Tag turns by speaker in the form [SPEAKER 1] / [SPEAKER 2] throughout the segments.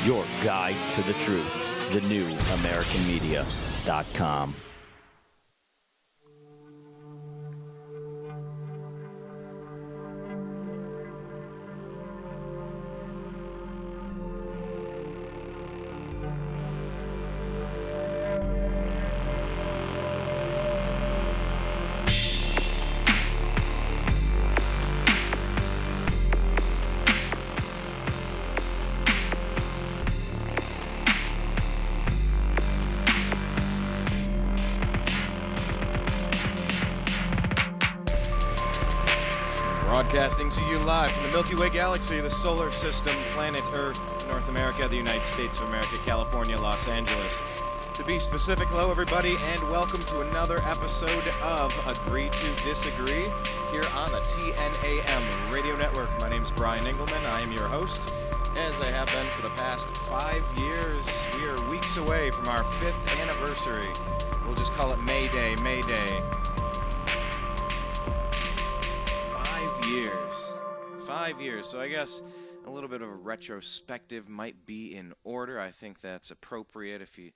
[SPEAKER 1] your guide to the truth. TheNewAmericanMedia.com.
[SPEAKER 2] Broadcasting to you live from the Milky Way galaxy, the solar system, planet Earth, North America, the United States of America, California, Los Angeles. To be specific, hello everybody, and welcome to another episode of Agree to Disagree here on the TNAM Radio Network. My name is Brian Engelman. I am your host, as I have been for the past 5 years. We are weeks away from our 5th anniversary. We'll just call it May Day, May Day. 5 years. So I guess a little bit of a retrospective might be in order. I think that's appropriate if you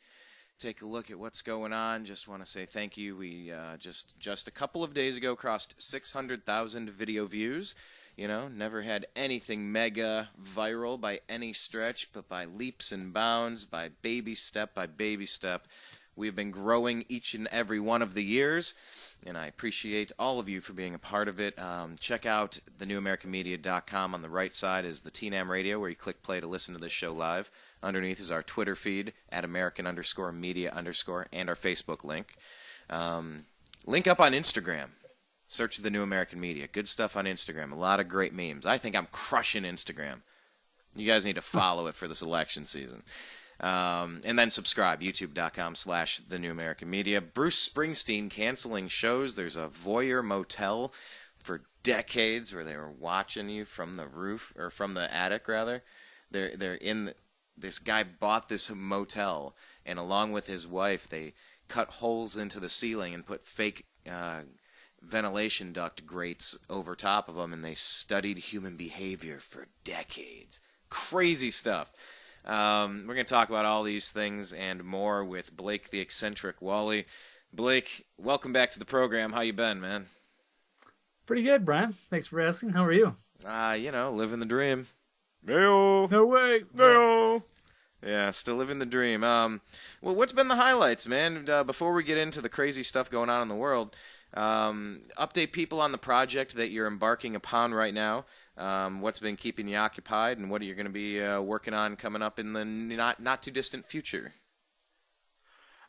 [SPEAKER 2] take a look at what's going on. Just want to say thank you. We just a couple of days ago crossed 600,000 video views. You know, never had anything mega viral by any stretch, but by leaps and bounds, by baby step, we've been growing each and every one of the years. And I appreciate all of you for being a part of it. Check out thenewamericanmedia.com. On the right side is the TNAM Radio, where you click play to listen to this show live. Underneath is our Twitter feed, at American_media_, and our Facebook link. Link up on Instagram. Search The New American Media. Good stuff on Instagram. A lot of great memes. I think I'm crushing Instagram. You guys need to follow it for this election season. And then subscribe, youtube.com/The New American Media. Bruce Springsteen canceling shows. There's a Voyeur Motel for decades where they were watching you from the roof, or from the attic rather. They're in this guy bought this motel, and along with his wife, they cut holes into the ceiling and put fake ventilation duct grates over top of them, and they studied human behavior for decades. Crazy stuff. We're going to talk about all these things and more with Blake the eccentric Walley. Blake, welcome back to the program. How you been, man?
[SPEAKER 3] Pretty good, Brian. Thanks for asking. How are you?
[SPEAKER 2] Living the dream. No
[SPEAKER 3] way.
[SPEAKER 2] Yeah, still living the dream. Well, what's been the highlights, man? Before we get into the crazy stuff going on in the world, update people on the project that you're embarking upon right now. What's been keeping you occupied, and what are you going to be working on coming up in the not too distant future?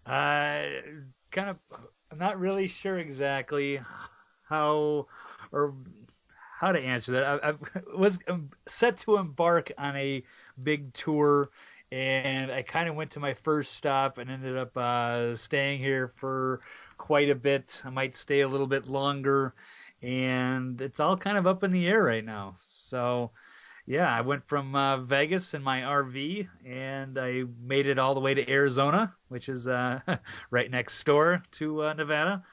[SPEAKER 3] I'm not really sure exactly how to answer that. I was set to embark on a big tour, and I kind of went to my first stop and ended up staying here for quite a bit. I might stay a little bit longer. And it's all kind of up in the air right now. So, yeah, I went from Vegas in my RV, and I made it all the way to Arizona, which is right next door to Nevada.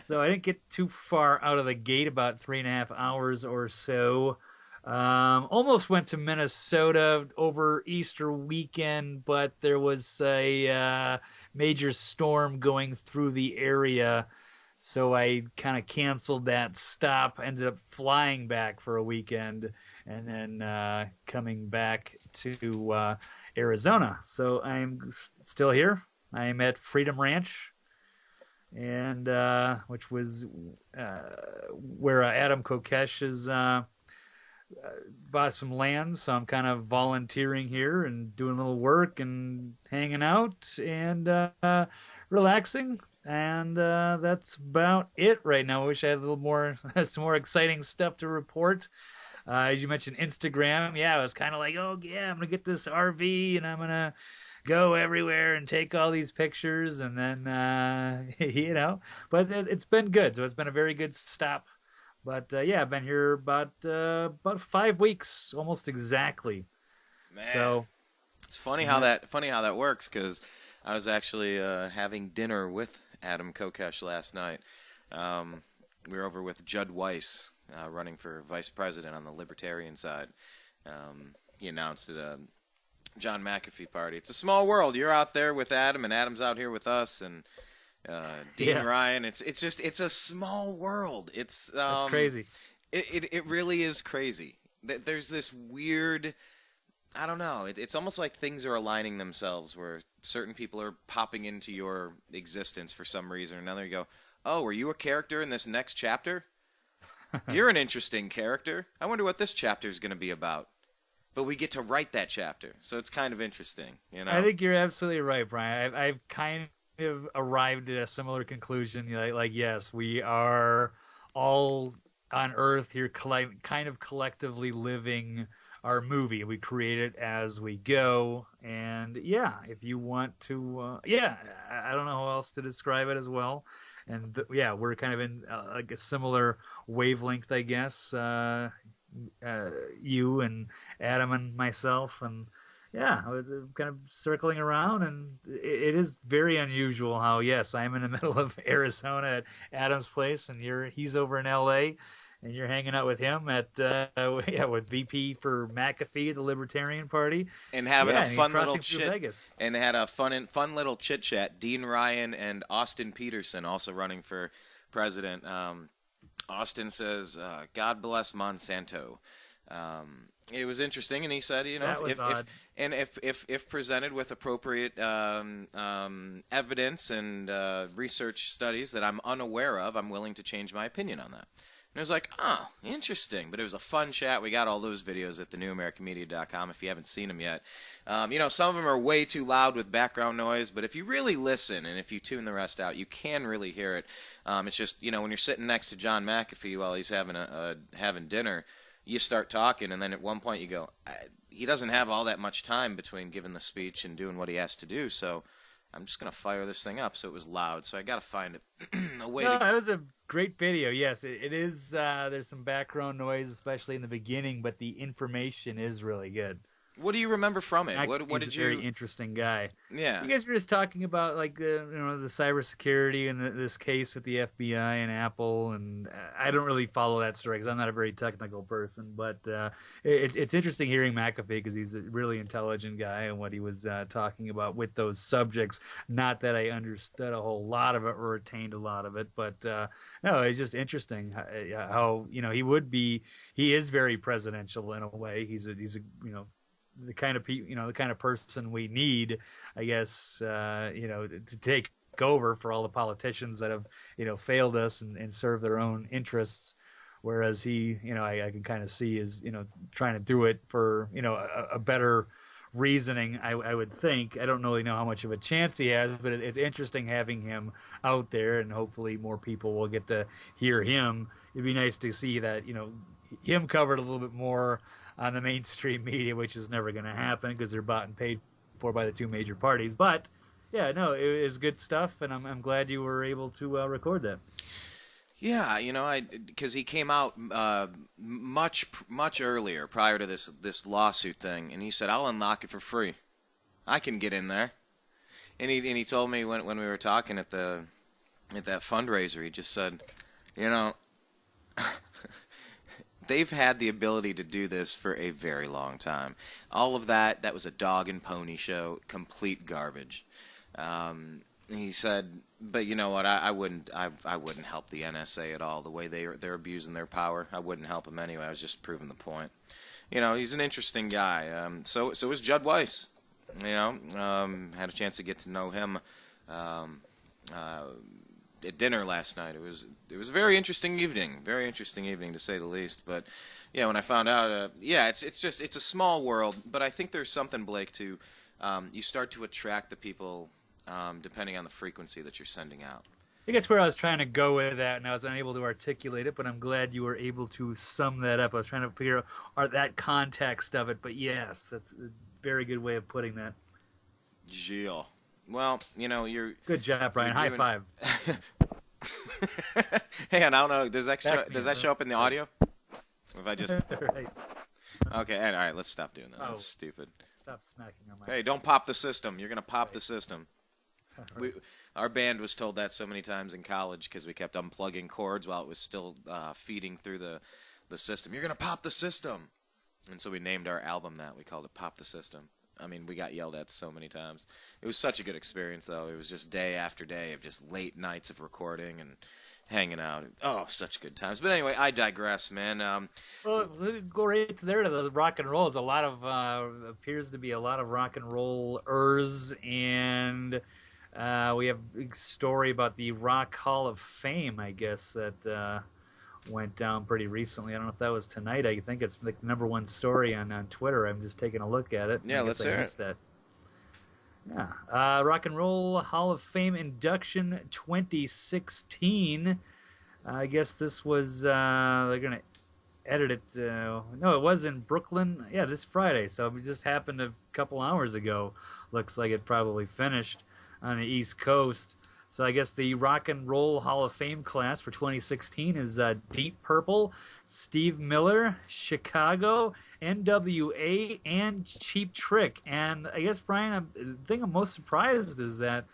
[SPEAKER 3] So I didn't get too far out of the gate, about 3.5 hours or so. Almost went to Minnesota over Easter weekend, but there was a major storm going through the area. So I kind of canceled that stop, ended up flying back for a weekend, and then coming back to Arizona. So I'm still here. I'm at Freedom Ranch, and which was where Adam Kokesh has bought some land. So I'm kind of volunteering here and doing a little work and hanging out and relaxing. And that's about it right now. I wish I had a little more, some more exciting stuff to report. As you mentioned, Instagram. Yeah, I was kind of like, oh, yeah, I'm going to get this RV and I'm going to go everywhere and take all these pictures. And then, but it's been good. So it's been a very good stop. But, yeah, I've been here about 5 weeks, almost exactly.
[SPEAKER 2] Man,
[SPEAKER 3] so
[SPEAKER 2] it's funny how that works, because I was actually having dinner with Adam Kokesh last night. We were over with Judd Weiss, running for vice president on the Libertarian side. He announced it John McAfee party. It's a small world. You're out there with Adam, and Adam's out here with us, and Dean Ryan. It's a small world. It's
[SPEAKER 3] crazy.
[SPEAKER 2] It really is crazy. There's this weird, I don't know. It's almost like things are aligning themselves, where certain people are popping into your existence for some reason or another. You go, oh, are you a character in this next chapter? You're an interesting character. I wonder what this chapter is going to be about. But we get to write that chapter, so it's kind of interesting, you know.
[SPEAKER 3] I think you're absolutely right, Brian. I've kind of arrived at a similar conclusion. Like yes, we are all on Earth here, kind of collectively living our movie. We create it as we go, and yeah, if you want to, I don't know how else to describe it as well. And yeah, we're kind of in like a similar wavelength, I guess. You and Adam and myself, and yeah, kind of circling around, and it is very unusual how, yes, I'm in the middle of Arizona at Adam's place, and he's over in LA, and you're hanging out with him at with VP for McAfee, the Libertarian Party,
[SPEAKER 2] and having a fun little
[SPEAKER 3] chit,
[SPEAKER 2] Vegas. And had a fun little chit chat. Dean Ryan and Austin Peterson also running for president. Austin says, "God bless Monsanto." It was interesting, and he said, you know, if presented with appropriate evidence and research studies that I'm unaware of, I'm willing to change my opinion on that. And it was like, oh, interesting. But it was a fun chat. We got all those videos at thenewamericanmedia.com if you haven't seen them yet. You know, some of them are way too loud with background noise, but if you really listen and if you tune the rest out, you can really hear it. It's just, you know, when you're sitting next to John McAfee while he's having dinner, you start talking, and then at one point you go, he doesn't have all that much time between giving the speech and doing what he has to do, so I'm just going to fire this thing up. So it was loud, so I got to find a way to...
[SPEAKER 3] It was a great video. Yes, it is. There's some background noise, especially in the beginning, but the information is really good.
[SPEAKER 2] What do you remember from it? What did you?
[SPEAKER 3] Very interesting guy.
[SPEAKER 2] Yeah.
[SPEAKER 3] You guys were just talking about like the cybersecurity and this case with the FBI and Apple, and I don't really follow that story because I'm not a very technical person. But it's interesting hearing McAfee because he's a really intelligent guy and what he was talking about with those subjects. Not that I understood a whole lot of it or retained a lot of it, but no, it's just interesting how he is very presidential in a way. He's a the kind of person we need, I guess, to take over for all the politicians that have, failed us and serve their own interests. Whereas he, I can kind of see is, trying to do it for, a better reasoning, I would think. I don't really know how much of a chance he has, but it's interesting having him out there, and hopefully more people will get to hear him. It'd be nice to see that, him covered a little bit more on the mainstream media, which is never going to happen because they're bought and paid for by the two major parties. But yeah, no, it is good stuff, and I'm glad you were able to record that.
[SPEAKER 2] Yeah, because he came out much earlier, prior to this lawsuit thing, and he said, "I'll unlock it for free. I can get in there." And he told me when we were talking at that fundraiser, he just said, they've had the ability to do this for a very long time. All of that was a dog and pony show, complete garbage. He said, but you know what? I wouldn't help the NSA at all. The way they're abusing their power, I wouldn't help them anyway. I was just proving the point. He's an interesting guy. So is Judd Weiss. Had a chance to get to know him at dinner last night. It was a very interesting evening to say the least. But yeah, when I found out, it's a small world, but I think there's something, Blake, to you start to attract the people depending on the frequency that you're sending out.
[SPEAKER 3] I think that's where I was trying to go with that, and I was unable to articulate it, but I'm glad you were able to sum that up. I was trying to figure out that context of it, but yes, that's a very good way of putting that.
[SPEAKER 2] Gilles. Well, you're...
[SPEAKER 3] Good job, Brian. High five.
[SPEAKER 2] Hey, I don't know. Does that show up in the audio? If I just...
[SPEAKER 3] Right.
[SPEAKER 2] Okay, all right, let's stop doing that. That's stupid.
[SPEAKER 3] Stop smacking on my...
[SPEAKER 2] Hey, don't pop the system. You're going to pop the system. Our band was told that so many times in college because we kept unplugging cords while it was still feeding through the system. You're going to pop the system. And so we named our album that. We called it Pop the System. I mean, we got yelled at so many times. It was such a good experience, though. It was just day after day of just late nights of recording and hanging out. Oh, such good times. But anyway, I digress, man.
[SPEAKER 3] Well, let's go right there to the rock and roll. There's a lot of appears to be a lot of rock and rollers, and we have a big story about the Rock Hall of Fame, I guess, that went down pretty recently. I don't know if that was tonight. I think it's the number one story on Twitter. I'm just taking a look at it.
[SPEAKER 2] Yeah, let's hear it.
[SPEAKER 3] Yeah. Rock and Roll Hall of Fame induction 2016. I guess this was, they're going to edit it. No, it was in Brooklyn. Yeah, this Friday. So it just happened a couple hours ago. Looks like it probably finished on the East Coast. So I guess the Rock and Roll Hall of Fame class for 2016 is Deep Purple, Steve Miller, Chicago, NWA, and Cheap Trick. And I guess, Brian, the thing I'm most surprised is that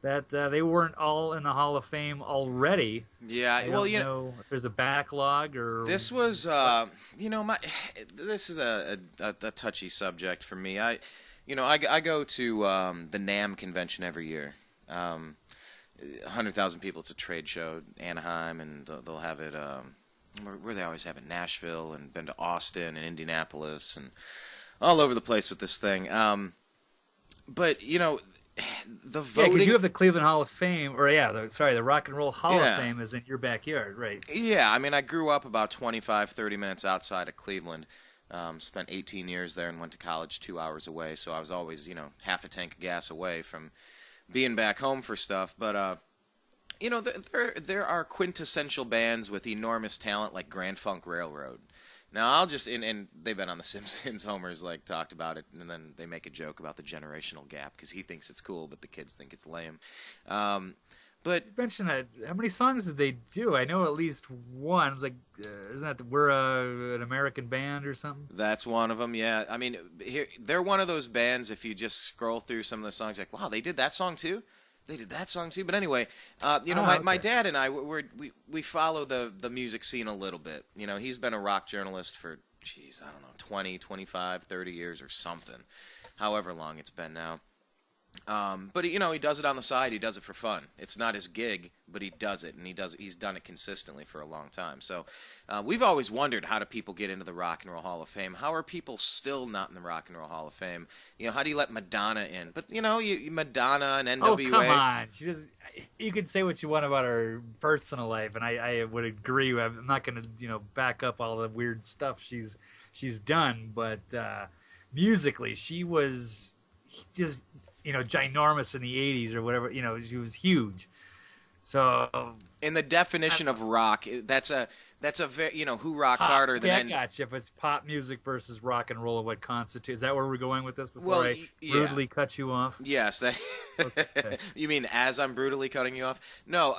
[SPEAKER 3] they weren't all in the Hall of Fame already.
[SPEAKER 2] Yeah,
[SPEAKER 3] I don't know if there's a backlog or...
[SPEAKER 2] This was, this is a touchy subject for me. I go to the NAMM convention every year. 100,000 people. It's a trade show, Anaheim, and they'll have it where they always have it, Nashville, and been to Austin and Indianapolis and all over the place with this thing. But the voting. Yeah,
[SPEAKER 3] because you have the Cleveland Hall of Fame, or the Rock and Roll Hall of Fame is in your backyard, right?
[SPEAKER 2] Yeah, I mean, I grew up about 25, 30 minutes outside of Cleveland. Spent 18 years there and went to college 2 hours away, so I was always, half a tank of gas away from being back home for stuff. But there are quintessential bands with enormous talent like Grand Funk Railroad. Now I'll just and they've been on The Simpsons. Homer's talked about it, and then they make a joke about the generational gap because he thinks it's cool, but the kids think it's lame. But
[SPEAKER 3] you mentioned that. How many songs did they do? I know at least one. It's like, isn't that We're an American Band or something?
[SPEAKER 2] That's one of them. Yeah, I mean, they're one of those bands. If you just scroll through some of the songs, like, wow, they did that song too. They did that song too. But anyway, my dad and I we follow the music scene a little bit. He's been a rock journalist for, I don't know, 20, 25, 30 years or something, however long it's been now. But he does it on the side. He does it for fun. It's not his gig, but he does it, and he's done it consistently for a long time. So we've always wondered, how do people get into the Rock and Roll Hall of Fame? How are people still not in the Rock and Roll Hall of Fame? How do you let Madonna in? But Madonna and NWA.
[SPEAKER 3] Oh, come on. You can say what you want about her personal life, and I would agree. I'm not going to back up all the weird stuff she's done, but musically she was just ginormous in the 80s or whatever. She was huge. So
[SPEAKER 2] in the definition of rock, that's a very, who rocks harder than...
[SPEAKER 3] Yeah, I gotcha. If it's pop music versus rock and roll, what constitutes... Is that where we're going with this before I brutally cut you off?
[SPEAKER 2] Yes. Okay. You mean as I'm brutally cutting you off? No,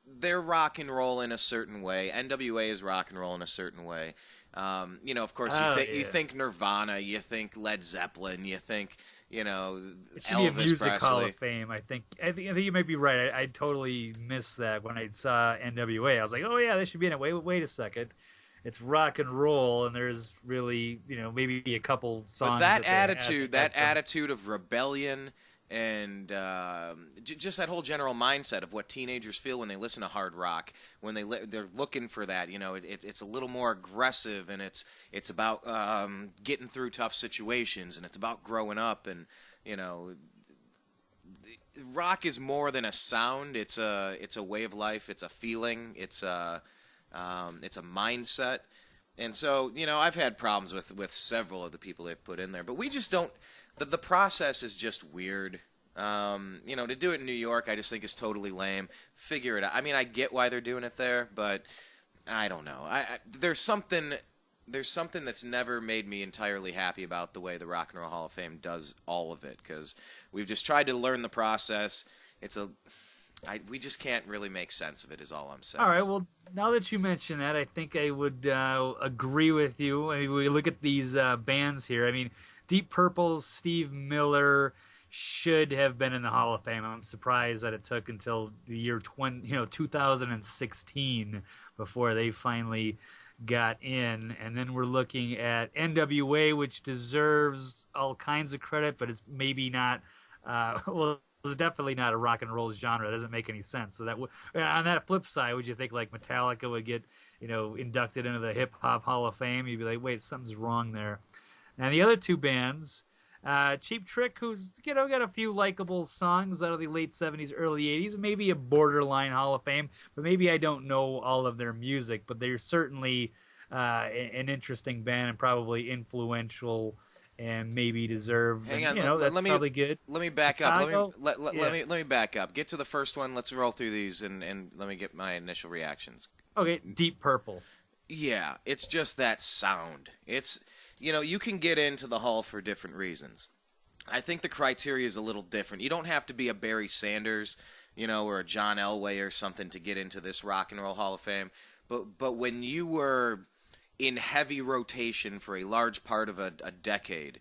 [SPEAKER 2] they're rock and roll in a certain way. NWA is rock and roll in a certain way. Of course, you think Nirvana, you think Led Zeppelin, you think...
[SPEAKER 3] it should
[SPEAKER 2] Elvis
[SPEAKER 3] be a music
[SPEAKER 2] Presley.
[SPEAKER 3] Hall of Fame. I think you might be right. I totally missed that when I saw NWA. I was like, oh yeah, they should be in it. Wait a second, it's rock and roll, and there's really maybe a couple songs.
[SPEAKER 2] But that attitude of rebellion and just that whole general mindset of what teenagers feel when they listen to hard rock, when they're looking for that. It's a little more aggressive, and it's about getting through tough situations, and it's about growing up, and rock is more than a sound. It's a way of life. It's a feeling. It's a mindset. And so I've had problems with several of the people they've put in there, but we just don't. The process is just weird. To do it in New York, I just think is totally lame. Figure it out. I mean, I get why they're doing it there, but I don't know. There's something that's never made me entirely happy about the way the Rock and Roll Hall of Fame does all of it, because we've just tried to learn the process. We just can't really make sense of it, is all I'm saying.
[SPEAKER 3] All right, well, now that you mention that, I think I would agree with you. I mean, we look at these bands here. I mean, Deep Purple, Steve Miller should have been in the Hall of Fame. I'm surprised that it took until the year 2016 before they finally got in. And then we're looking at NWA, which deserves all kinds of credit, but it's maybe not. Well, it's definitely not a rock and roll genre. It doesn't make any sense. So that on that flip side, would you think like Metallica would get inducted into the Hip Hop Hall of Fame? You'd be like, wait, something's wrong there. And the other two bands, Cheap Trick, who's got a few likable songs out of the late 70s, early 80s, maybe a borderline Hall of Fame, but maybe I don't know all of their music, but they're certainly an interesting band and probably influential and maybe deserve.
[SPEAKER 2] Hang on,
[SPEAKER 3] that's probably good.
[SPEAKER 2] Let me back
[SPEAKER 3] Chicago?
[SPEAKER 2] up. Let me back up. Get to the first one. Let's roll through these and let me get my initial reactions.
[SPEAKER 3] Okay, Deep Purple.
[SPEAKER 2] Yeah, it's just that sound. It's you can get into the Hall for different reasons. I think the criteria is a little different. You don't have to be a Barry Sanders, or a John Elway or something to get into this Rock and Roll Hall of Fame. But when you were in heavy rotation for a large part of a decade,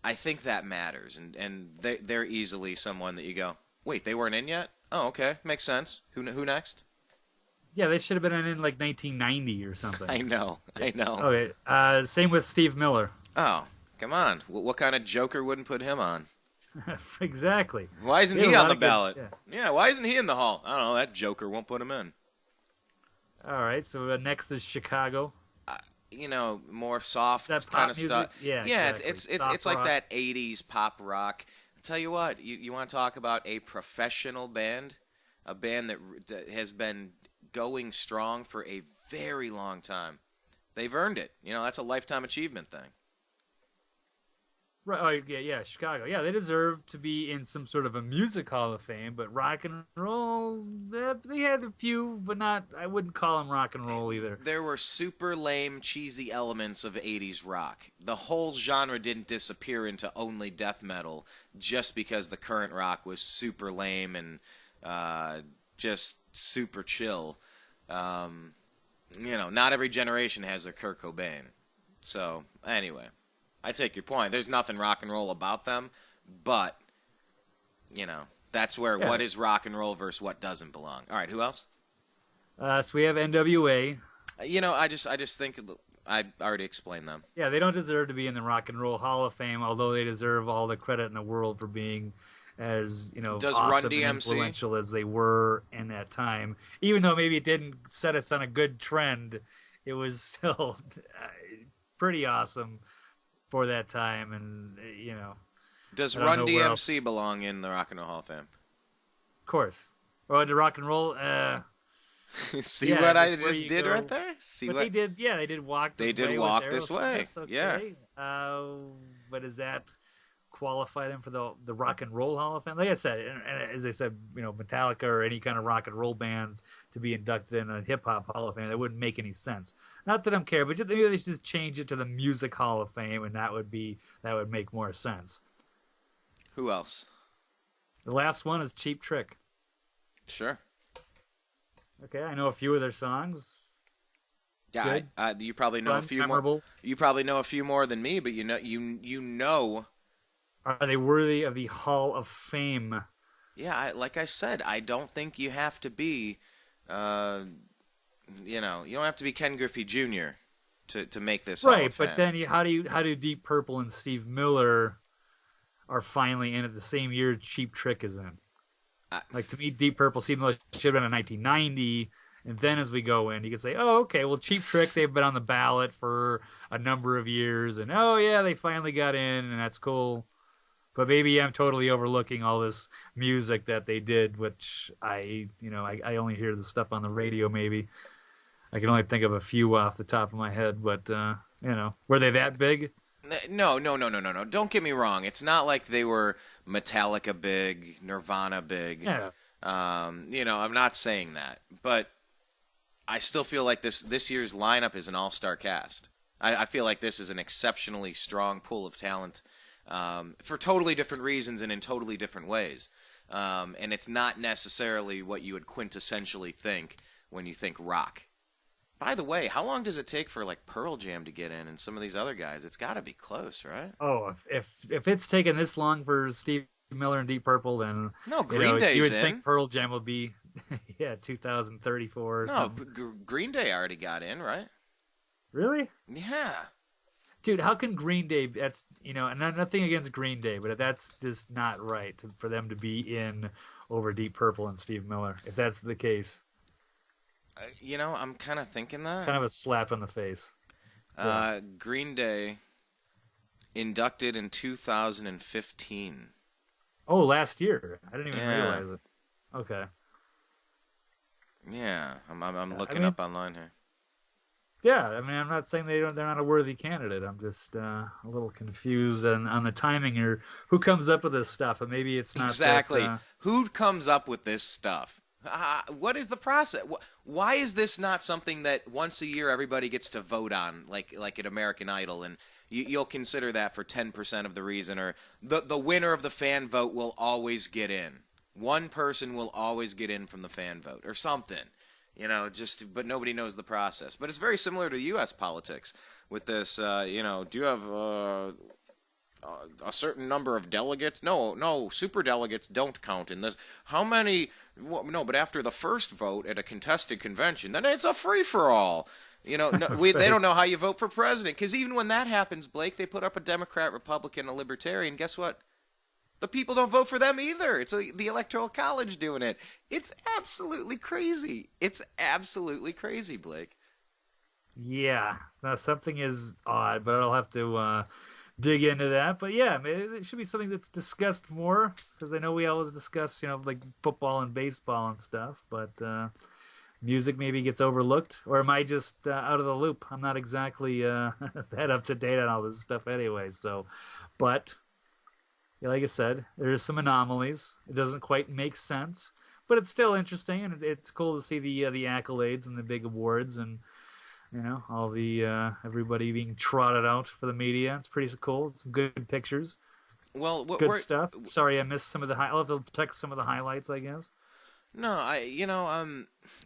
[SPEAKER 2] I think that matters. And they're easily someone that you go, wait, they weren't in yet? Oh, okay, makes sense. Who next?
[SPEAKER 3] Yeah, they should have been in like 1990 or something.
[SPEAKER 2] I know.
[SPEAKER 3] Okay, same with Steve Miller.
[SPEAKER 2] Oh, come on. What kind of joker wouldn't put him on?
[SPEAKER 3] Exactly.
[SPEAKER 2] Why isn't he on the ballot?
[SPEAKER 3] Yeah,
[SPEAKER 2] why isn't he in the Hall? I don't know, that joker won't put him in.
[SPEAKER 3] All right, so next is Chicago.
[SPEAKER 2] More soft kind of stuff.
[SPEAKER 3] Yeah,
[SPEAKER 2] exactly. It's like that 80s pop rock. I'll tell you what, you want to talk about a professional band, a band that has been going strong for a very long time. They've earned it. That's a lifetime achievement thing.
[SPEAKER 3] Right. Oh, yeah, Chicago. Yeah, they deserve to be in some sort of a music hall of fame, but rock and roll, they had a few, but not, I wouldn't call them rock and roll either.
[SPEAKER 2] There were super lame, cheesy elements of 80s rock. The whole genre didn't disappear into only death metal just because the current rock was super lame and just super chill. Not every generation has their Kurt Cobain. So, anyway. I take your point. There's nothing rock and roll about them, but, that's where what is rock and roll versus what doesn't belong. All right, who else?
[SPEAKER 3] So we have NWA.
[SPEAKER 2] I just think I already explained them.
[SPEAKER 3] Yeah, they don't deserve to be in the Rock and Roll Hall of Fame, although they deserve all the credit in the world for being as,
[SPEAKER 2] Does
[SPEAKER 3] awesome
[SPEAKER 2] Run
[SPEAKER 3] and
[SPEAKER 2] DMC?
[SPEAKER 3] influential as they were in that time. Even though maybe it didn't set us on a good trend, it was still pretty awesome for that time, and
[SPEAKER 2] Does Run DMC belong in the Rock and Roll Hall of Fame?
[SPEAKER 3] Of course. Or the Rock and Roll.
[SPEAKER 2] See what I just did right there? See
[SPEAKER 3] but
[SPEAKER 2] what
[SPEAKER 3] they did? Yeah, they did walk.
[SPEAKER 2] They did walk this way.
[SPEAKER 3] Okay.
[SPEAKER 2] Yeah.
[SPEAKER 3] But does that qualify them for the Rock and Roll Hall of Fame? Like I said, and as I said, Metallica or any kind of rock and roll bands to be inducted in a hip hop Hall of Fame, that wouldn't make any sense. Not that I'm care, but maybe they should just change it to the Music Hall of Fame, and that would make more sense.
[SPEAKER 2] Who else?
[SPEAKER 3] The last one is Cheap Trick.
[SPEAKER 2] Sure.
[SPEAKER 3] Okay, I know a few of their songs.
[SPEAKER 2] Yeah, you probably know a few
[SPEAKER 3] memorable.
[SPEAKER 2] more. You probably know a few more than me, but you know.
[SPEAKER 3] Are they worthy of the Hall of Fame?
[SPEAKER 2] Yeah, like I said, I don't think you have to be, you don't have to be Ken Griffey Jr. to make this Hall of Fame.
[SPEAKER 3] But then how do Deep Purple and Steve Miller are finally in at the same year Cheap Trick is in? Like, to me, Deep Purple, Steve Miller should have been in 1990, and then as we go in, you can say, oh, okay, well, Cheap Trick, they've been on the ballot for a number of years, and oh, yeah, they finally got in, and that's cool. But maybe I'm totally overlooking all this music that they did, which I only hear the stuff on the radio, maybe. I can only think of a few off the top of my head, but, were they that big?
[SPEAKER 2] No. Don't get me wrong. It's not like they were Metallica big, Nirvana big.
[SPEAKER 3] Yeah.
[SPEAKER 2] I'm not saying that. But I still feel like this year's lineup is an all-star cast. I feel like this is an exceptionally strong pool of talent for totally different reasons and in totally different ways. And it's not necessarily what you would quintessentially think when you think rock. By the way, how long does it take for like Pearl Jam to get in and some of these other guys? It's got to be close, right?
[SPEAKER 3] Oh, if it's taken this long for Steve Miller and Deep Purple, then
[SPEAKER 2] no, Green Day's
[SPEAKER 3] you would
[SPEAKER 2] in.
[SPEAKER 3] think Pearl Jam would be 2034. Or
[SPEAKER 2] no,
[SPEAKER 3] something.
[SPEAKER 2] Green Day already got in, right?
[SPEAKER 3] Really?
[SPEAKER 2] Yeah.
[SPEAKER 3] Dude, how can Green Day? That's and nothing against Green Day, but that's just not right for them to be in over Deep Purple and Steve Miller. If that's the case,
[SPEAKER 2] I'm kind of thinking that.
[SPEAKER 3] kind of a slap in the face. Yeah.
[SPEAKER 2] Green Day inducted in 2015.
[SPEAKER 3] Oh, last year. I didn't even
[SPEAKER 2] Yeah.
[SPEAKER 3] realize it. Okay.
[SPEAKER 2] Yeah, I'm looking
[SPEAKER 3] I mean,
[SPEAKER 2] up online here.
[SPEAKER 3] Yeah, I mean, I'm not saying they're not a worthy candidate. I'm just a little confused on the timing or who comes up with this stuff. And maybe it's not
[SPEAKER 2] Exactly.
[SPEAKER 3] That,
[SPEAKER 2] Who comes up with this stuff? What is the process? Why is this not something that once a year everybody gets to vote on, like at American Idol, and you'll consider that for 10% of the reason, or the winner of the fan vote will always get in. One person will always get in from the fan vote, or something. But nobody knows the process. But it's very similar to U.S. politics with this, do you have a certain number of delegates? No, super delegates don't count in this. How many? No, but after the first vote at a contested convention, then it's a free-for-all. They don't know how you vote for president. Because even when that happens, Blake, they put up a Democrat, Republican, a Libertarian. Guess what? The people don't vote for them either. It's the Electoral College doing it. It's absolutely crazy. It's absolutely crazy, Blake.
[SPEAKER 3] Yeah, now something is odd, but I'll have to dig into that. But yeah, maybe it should be something that's discussed more because I know we always discuss, like football and baseball and stuff, but music maybe gets overlooked, or am I just out of the loop? I'm not exactly that up to date on all this stuff anyway. So, but. Yeah, like I said, there's some anomalies. It doesn't quite make sense, but it's still interesting, and it's cool to see the accolades and the big awards, and all the everybody being trotted out for the media. It's pretty cool. Some good pictures.
[SPEAKER 2] Well,
[SPEAKER 3] good stuff. Sorry, I missed some of the. I'll have to check some of the highlights, I guess.
[SPEAKER 2] No,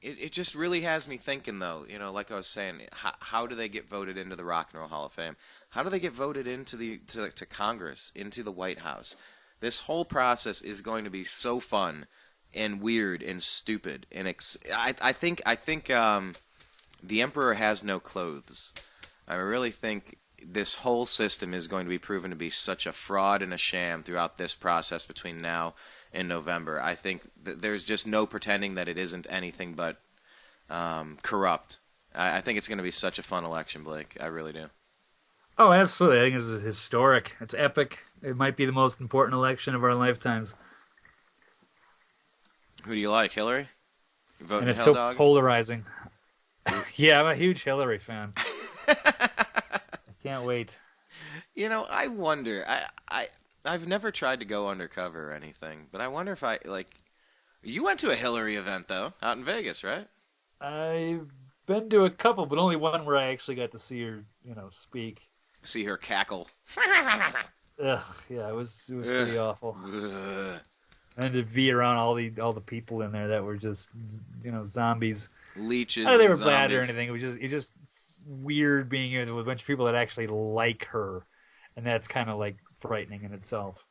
[SPEAKER 2] it just really has me thinking though. Like I was saying, how do they get voted into the Rock and Roll Hall of Fame? How do they get voted into to Congress, into the White House? This whole process is going to be so fun and weird and stupid. And I think the Emperor has no clothes. I really think this whole system is going to be proven to be such a fraud and a sham throughout this process between now and November. I think that there's just no pretending that it isn't anything but corrupt. I think it's going to be such a fun election, Blake. I really do.
[SPEAKER 3] Oh, absolutely. I think it's historic. It's epic. It might be the most important election of our lifetimes.
[SPEAKER 2] Who do you like, Hillary? You voting
[SPEAKER 3] and it's
[SPEAKER 2] Hell
[SPEAKER 3] so
[SPEAKER 2] Dog?
[SPEAKER 3] Polarizing. Yeah, I'm a huge Hillary fan. I can't wait.
[SPEAKER 2] I wonder. I've never tried to go undercover or anything, but I wonder if you went to a Hillary event though, out in Vegas, right?
[SPEAKER 3] I've been to a couple, but only one where I actually got to see her, speak.
[SPEAKER 2] See her cackle.
[SPEAKER 3] Ugh, yeah, it was pretty awful. And to be around all the people in there that were just zombies.
[SPEAKER 2] Leeches.
[SPEAKER 3] Not that they were
[SPEAKER 2] and
[SPEAKER 3] bad or
[SPEAKER 2] zombies.
[SPEAKER 3] anything. It's just weird being here with a bunch of people that actually like her, and that's kind of like frightening in itself.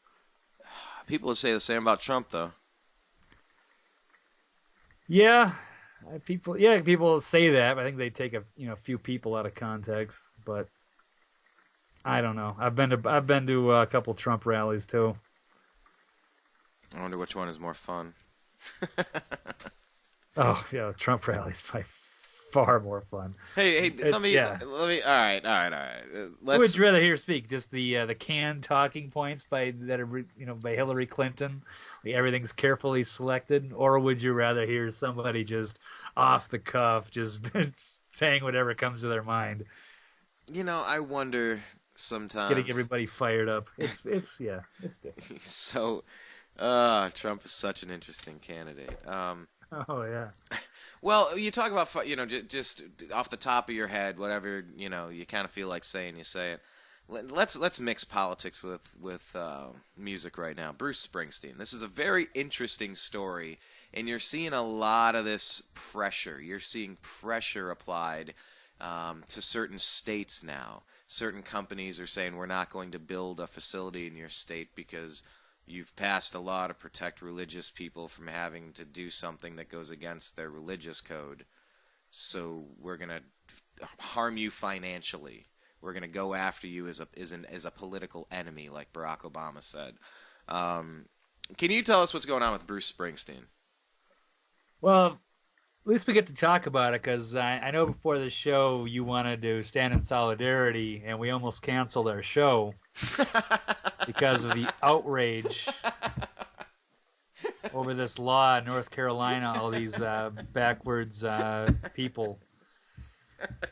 [SPEAKER 2] People would say the same about Trump, though.
[SPEAKER 3] Yeah, people say that. But I think they take a few people out of context. But I don't know. I've been to a couple Trump rallies too.
[SPEAKER 2] I wonder which one is more fun.
[SPEAKER 3] Oh yeah, Trump rallies by far more fun.
[SPEAKER 2] Hey, let me. All right.
[SPEAKER 3] Who would you rather hear speak? Just the canned talking points by Hillary Clinton, like everything's carefully selected, or would you rather hear somebody just off the cuff, just saying whatever comes to their mind?
[SPEAKER 2] I wonder sometimes.
[SPEAKER 3] Getting everybody fired up. It's different.
[SPEAKER 2] So, Trump is such an interesting candidate.
[SPEAKER 3] Oh yeah.
[SPEAKER 2] Well, you talk about just off the top of your head, whatever you kind of feel like saying, you say it. Let's mix politics with music right now. Bruce Springsteen. This is a very interesting story, and you're seeing a lot of this pressure. You're seeing pressure applied to certain states now. Certain companies are saying we're not going to build a facility in your state because you've passed a law to protect religious people from having to do something that goes against their religious code. So we're going to harm you financially. We're going to go after you as a political enemy, like Barack Obama said. Can you tell us what's going on with Bruce Springsteen?
[SPEAKER 3] Well, at least we get to talk about it, because I know before the show you wanted to stand in solidarity, and we almost canceled our show because of the outrage over this law in North Carolina. All these backwards people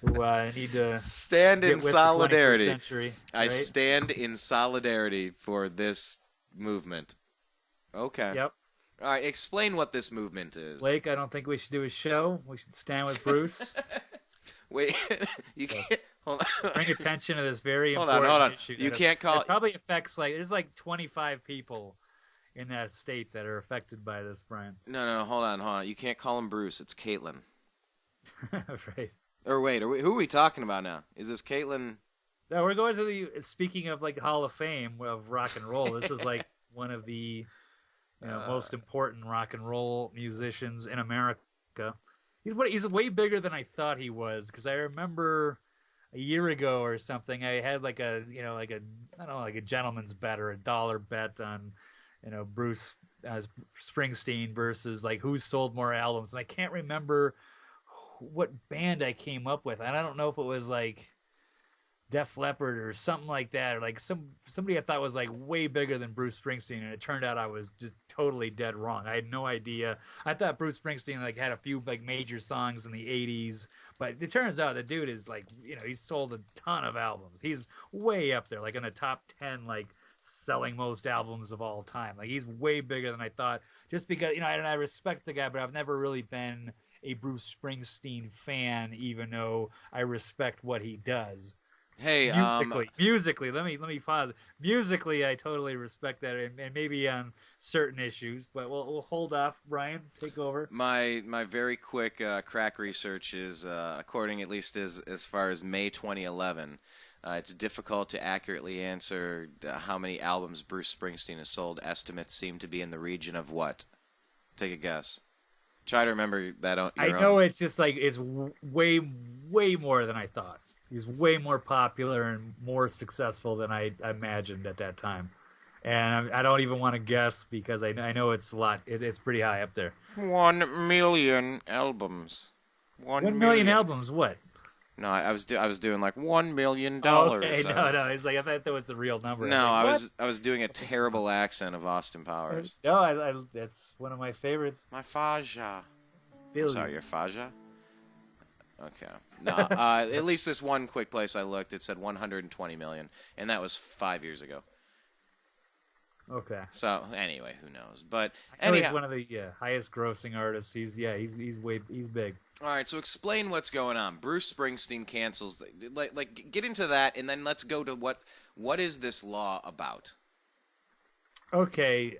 [SPEAKER 3] who need to
[SPEAKER 2] stand in solidarity.
[SPEAKER 3] Century, right?
[SPEAKER 2] I stand in solidarity for this movement. Okay.
[SPEAKER 3] Yep.
[SPEAKER 2] All right, explain what this movement is.
[SPEAKER 3] Blake, I don't think we should do a show. We should stand with Bruce.
[SPEAKER 2] Wait, you can't. Hold on.
[SPEAKER 3] Bring attention to this very
[SPEAKER 2] hold
[SPEAKER 3] important
[SPEAKER 2] on.
[SPEAKER 3] issue.
[SPEAKER 2] You can't call
[SPEAKER 3] it. Probably affects there's 25 people in that state that are affected by this, Brian.
[SPEAKER 2] No, hold on. You can't call him Bruce. It's Caitlin.
[SPEAKER 3] Right.
[SPEAKER 2] Or wait, who are we talking about now? Is this Caitlin?
[SPEAKER 3] No, we're going to speaking of Hall of Fame of rock and roll. This is one of the most important rock and roll musicians in America. He's way bigger than I thought he was, because I remember a year ago or something I had a gentleman's bet or a dollar bet on Bruce Springsteen versus who's sold more albums, and I can't remember what band I came up with, and I don't know if it was Def Leppard or something like that, or somebody I thought was way bigger than Bruce Springsteen, and it turned out I was just totally dead wrong. I had no idea. I thought Bruce Springsteen had a few major songs in the 80s, but it turns out the dude is he's sold a ton of albums. He's way up there, in the top 10 selling most albums of all time. He's way bigger than I thought, just because and I respect the guy, but I've never really been a Bruce Springsteen fan, even though I respect what he does.
[SPEAKER 2] Hey,
[SPEAKER 3] musically, let me pause. Musically, I totally respect that, and maybe on certain issues, but we'll hold off. Brian, take over.
[SPEAKER 2] My very quick crack research is, according at least as far as May 2011, it's difficult to accurately answer how many albums Bruce Springsteen has sold. Estimates seem to be in the region of what? Take a guess. Try to remember that.
[SPEAKER 3] I know it's just it's way more than I thought. He's way more popular and more successful than I imagined at that time. And I don't even want to guess, because I know it's a lot. It's pretty high up there.
[SPEAKER 2] 1 million albums.
[SPEAKER 3] 1 million albums? What?
[SPEAKER 2] No, I was doing $1 million.
[SPEAKER 3] Oh, okay, no. It's I thought that was the real number.
[SPEAKER 2] No, I was doing a terrible accent of Austin Powers.
[SPEAKER 3] No, that's one of my favorites.
[SPEAKER 2] My Faja. I'm sorry, your Faja? Okay. No, at least this one quick place I looked, it said 120 million, and that was 5 years ago.
[SPEAKER 3] Okay.
[SPEAKER 2] So anyway, who knows? But
[SPEAKER 3] he's one of the highest grossing artists. He's big.
[SPEAKER 2] All right, so explain what's going on. Bruce Springsteen cancels. Get into that, and then let's go to what is this law about?
[SPEAKER 3] Okay.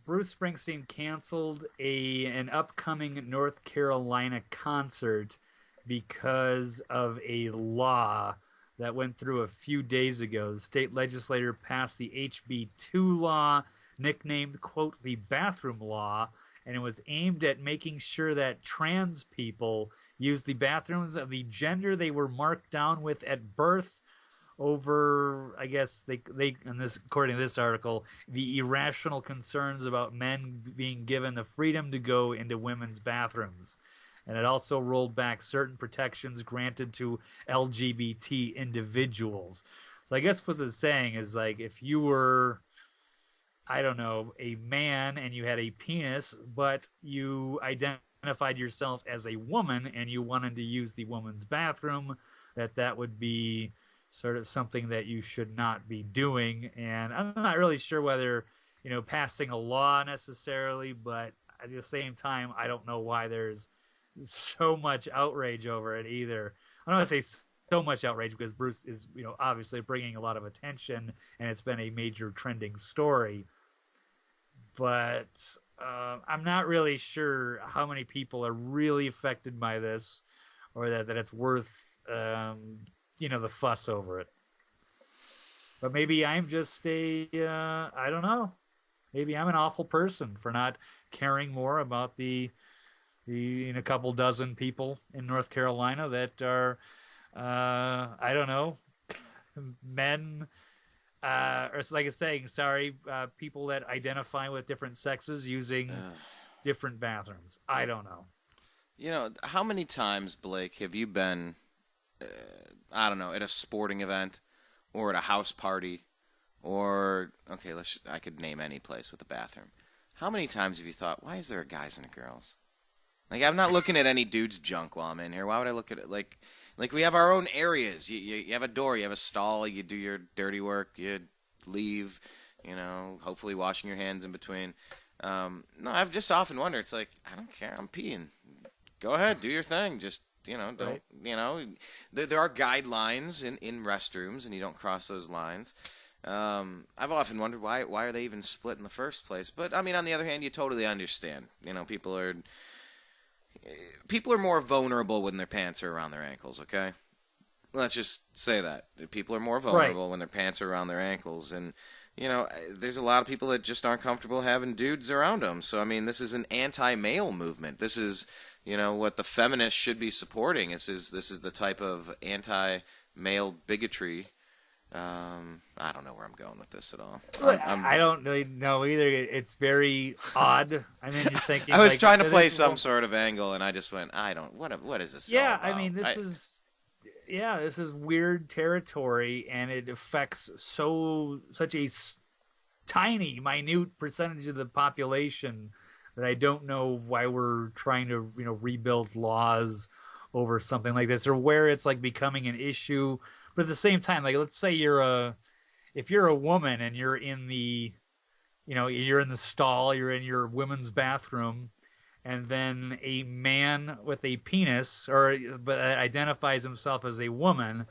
[SPEAKER 3] Bruce Springsteen canceled an upcoming North Carolina concert because of a law that went through a few days ago. The state legislature passed the HB2 law, nicknamed, quote, the bathroom law, and it was aimed at making sure that trans people use the bathrooms of the gender they were marked down with at birth over, I guess, they and this, according to this article, the irrational concerns about men being given the freedom to go into women's bathrooms. And it also rolled back certain protections granted to LGBT individuals. So I guess what it's saying is, if you were, I don't know, a man and you had a penis, but you identified yourself as a woman and you wanted to use the woman's bathroom, that would be sort of something that you should not be doing. And I'm not really sure whether, passing a law necessarily, but at the same time, I don't know why there's so much outrage over it either. I don't want to say so much outrage, because Bruce is, obviously bringing a lot of attention, and it's been a major trending story. But I'm not really sure how many people are really affected by this, or that it's worth the fuss over it. But maybe I'm just I don't know. Maybe I'm an awful person for not caring more about the a couple dozen people in North Carolina that are, I don't know, men, or like it's saying, sorry, people that identify with different sexes using different bathrooms. I don't know.
[SPEAKER 2] How many times, Blake, have you been, I don't know, at a sporting event or at a house party or, okay, I could name any place with a bathroom. How many times have you thought, why is there a guys and a girls? Like, I'm not looking at any dude's junk while I'm in here. Why would I look at it? Like we have our own areas. You have a door, you have a stall, you do your dirty work, you leave, hopefully washing your hands in between. No, I've just often wondered, it's like, I don't care, I'm peeing. Go ahead, do your thing. Just, don't,
[SPEAKER 3] Right.
[SPEAKER 2] There are guidelines in restrooms, and you don't cross those lines. I've often wondered why are they even split in the first place? But, I mean, on the other hand, you totally understand. People are more vulnerable when their pants are around their ankles, okay? Let's just say that. People are more vulnerable when their pants are around their ankles, and there's a lot of people that just aren't comfortable having dudes around them. So, I mean, this is an anti-male movement. This is, what the feminists should be supporting. This is the type of anti-male bigotry. I don't know where I'm going with this at all.
[SPEAKER 3] I don't really know either. It's very odd. I mean, you're thinking.
[SPEAKER 2] I was trying to play some sort of angle, and I just went, what is this?
[SPEAKER 3] Yeah,
[SPEAKER 2] all about?
[SPEAKER 3] I mean, this is weird territory, and it affects such a tiny, minute percentage of the population that I don't know why we're trying to, rebuild laws over something like this, or where it's like becoming an issue. But at the same time, like, let's say if you're a woman and you're in the, you're in the stall, you're in your women's bathroom, and then a man with a penis, but identifies himself as a woman,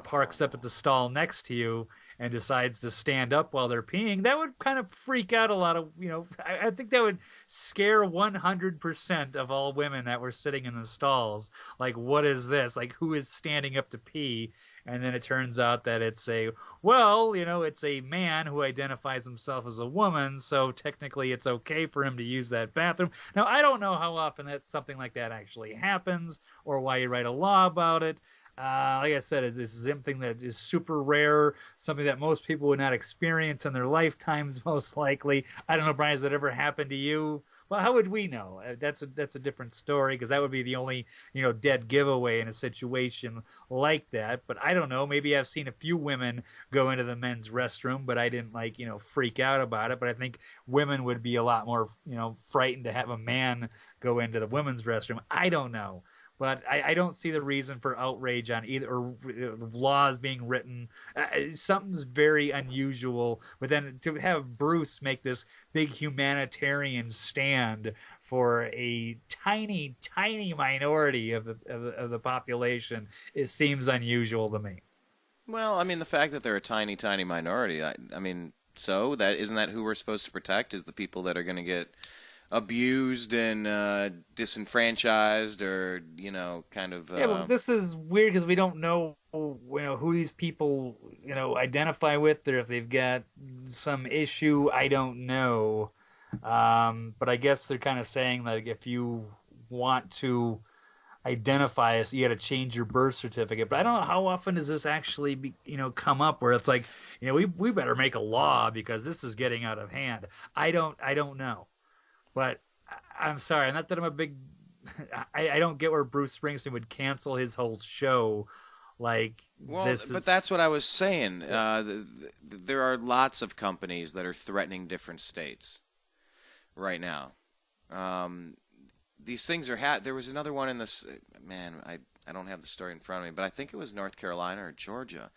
[SPEAKER 3] parks up at the stall next to you and decides to stand up while they're peeing, that would kind of freak out a lot of, I think that would scare 100% of all women that were sitting in the stalls. Like, what is this? Like, who is standing up to pee? And then it turns out that it's it's a man who identifies himself as a woman, so technically it's okay for him to use that bathroom. Now, I don't know how often something like that actually happens, or why you write a law about it. Like I said, this is something that is super rare, something that most people would not experience in their lifetimes, most likely. I don't know, Brian, has that ever happened to you? Well, how would we know? That's a different story, because that would be the only, dead giveaway in a situation like that. But I don't know. Maybe I've seen a few women go into the men's restroom, but I didn't freak out about it. But I think women would be a lot more, frightened to have a man go into the women's restroom. I don't know. But I don't see the reason for outrage on either, or laws being written. Something's very unusual. But then to have Bruce make this big humanitarian stand for a tiny, tiny minority of the population, it seems unusual to me.
[SPEAKER 2] Well, I mean, the fact that they're a tiny, tiny minority, I mean, so isn't that who we're supposed to protect, is the people that are going to get abused and disenfranchised, or kind of.
[SPEAKER 3] Yeah, well, this is weird because we don't know, who these people, identify with, or if they've got some issue. I don't know, but I guess they're kind of saying, like, if you want to identify us, you got to change your birth certificate. But I don't know how often does this actually come up where it's like, we better make a law because this is getting out of hand. I don't know. But I'm sorry, not that I'm a big. I don't get where Bruce Springsteen would cancel his whole show. Like,
[SPEAKER 2] but that's what I was saying. There are lots of companies that are threatening different states right now. These things are. There was another one in this. Man, I don't have the story in front of me, but I think it was North Carolina or Georgia.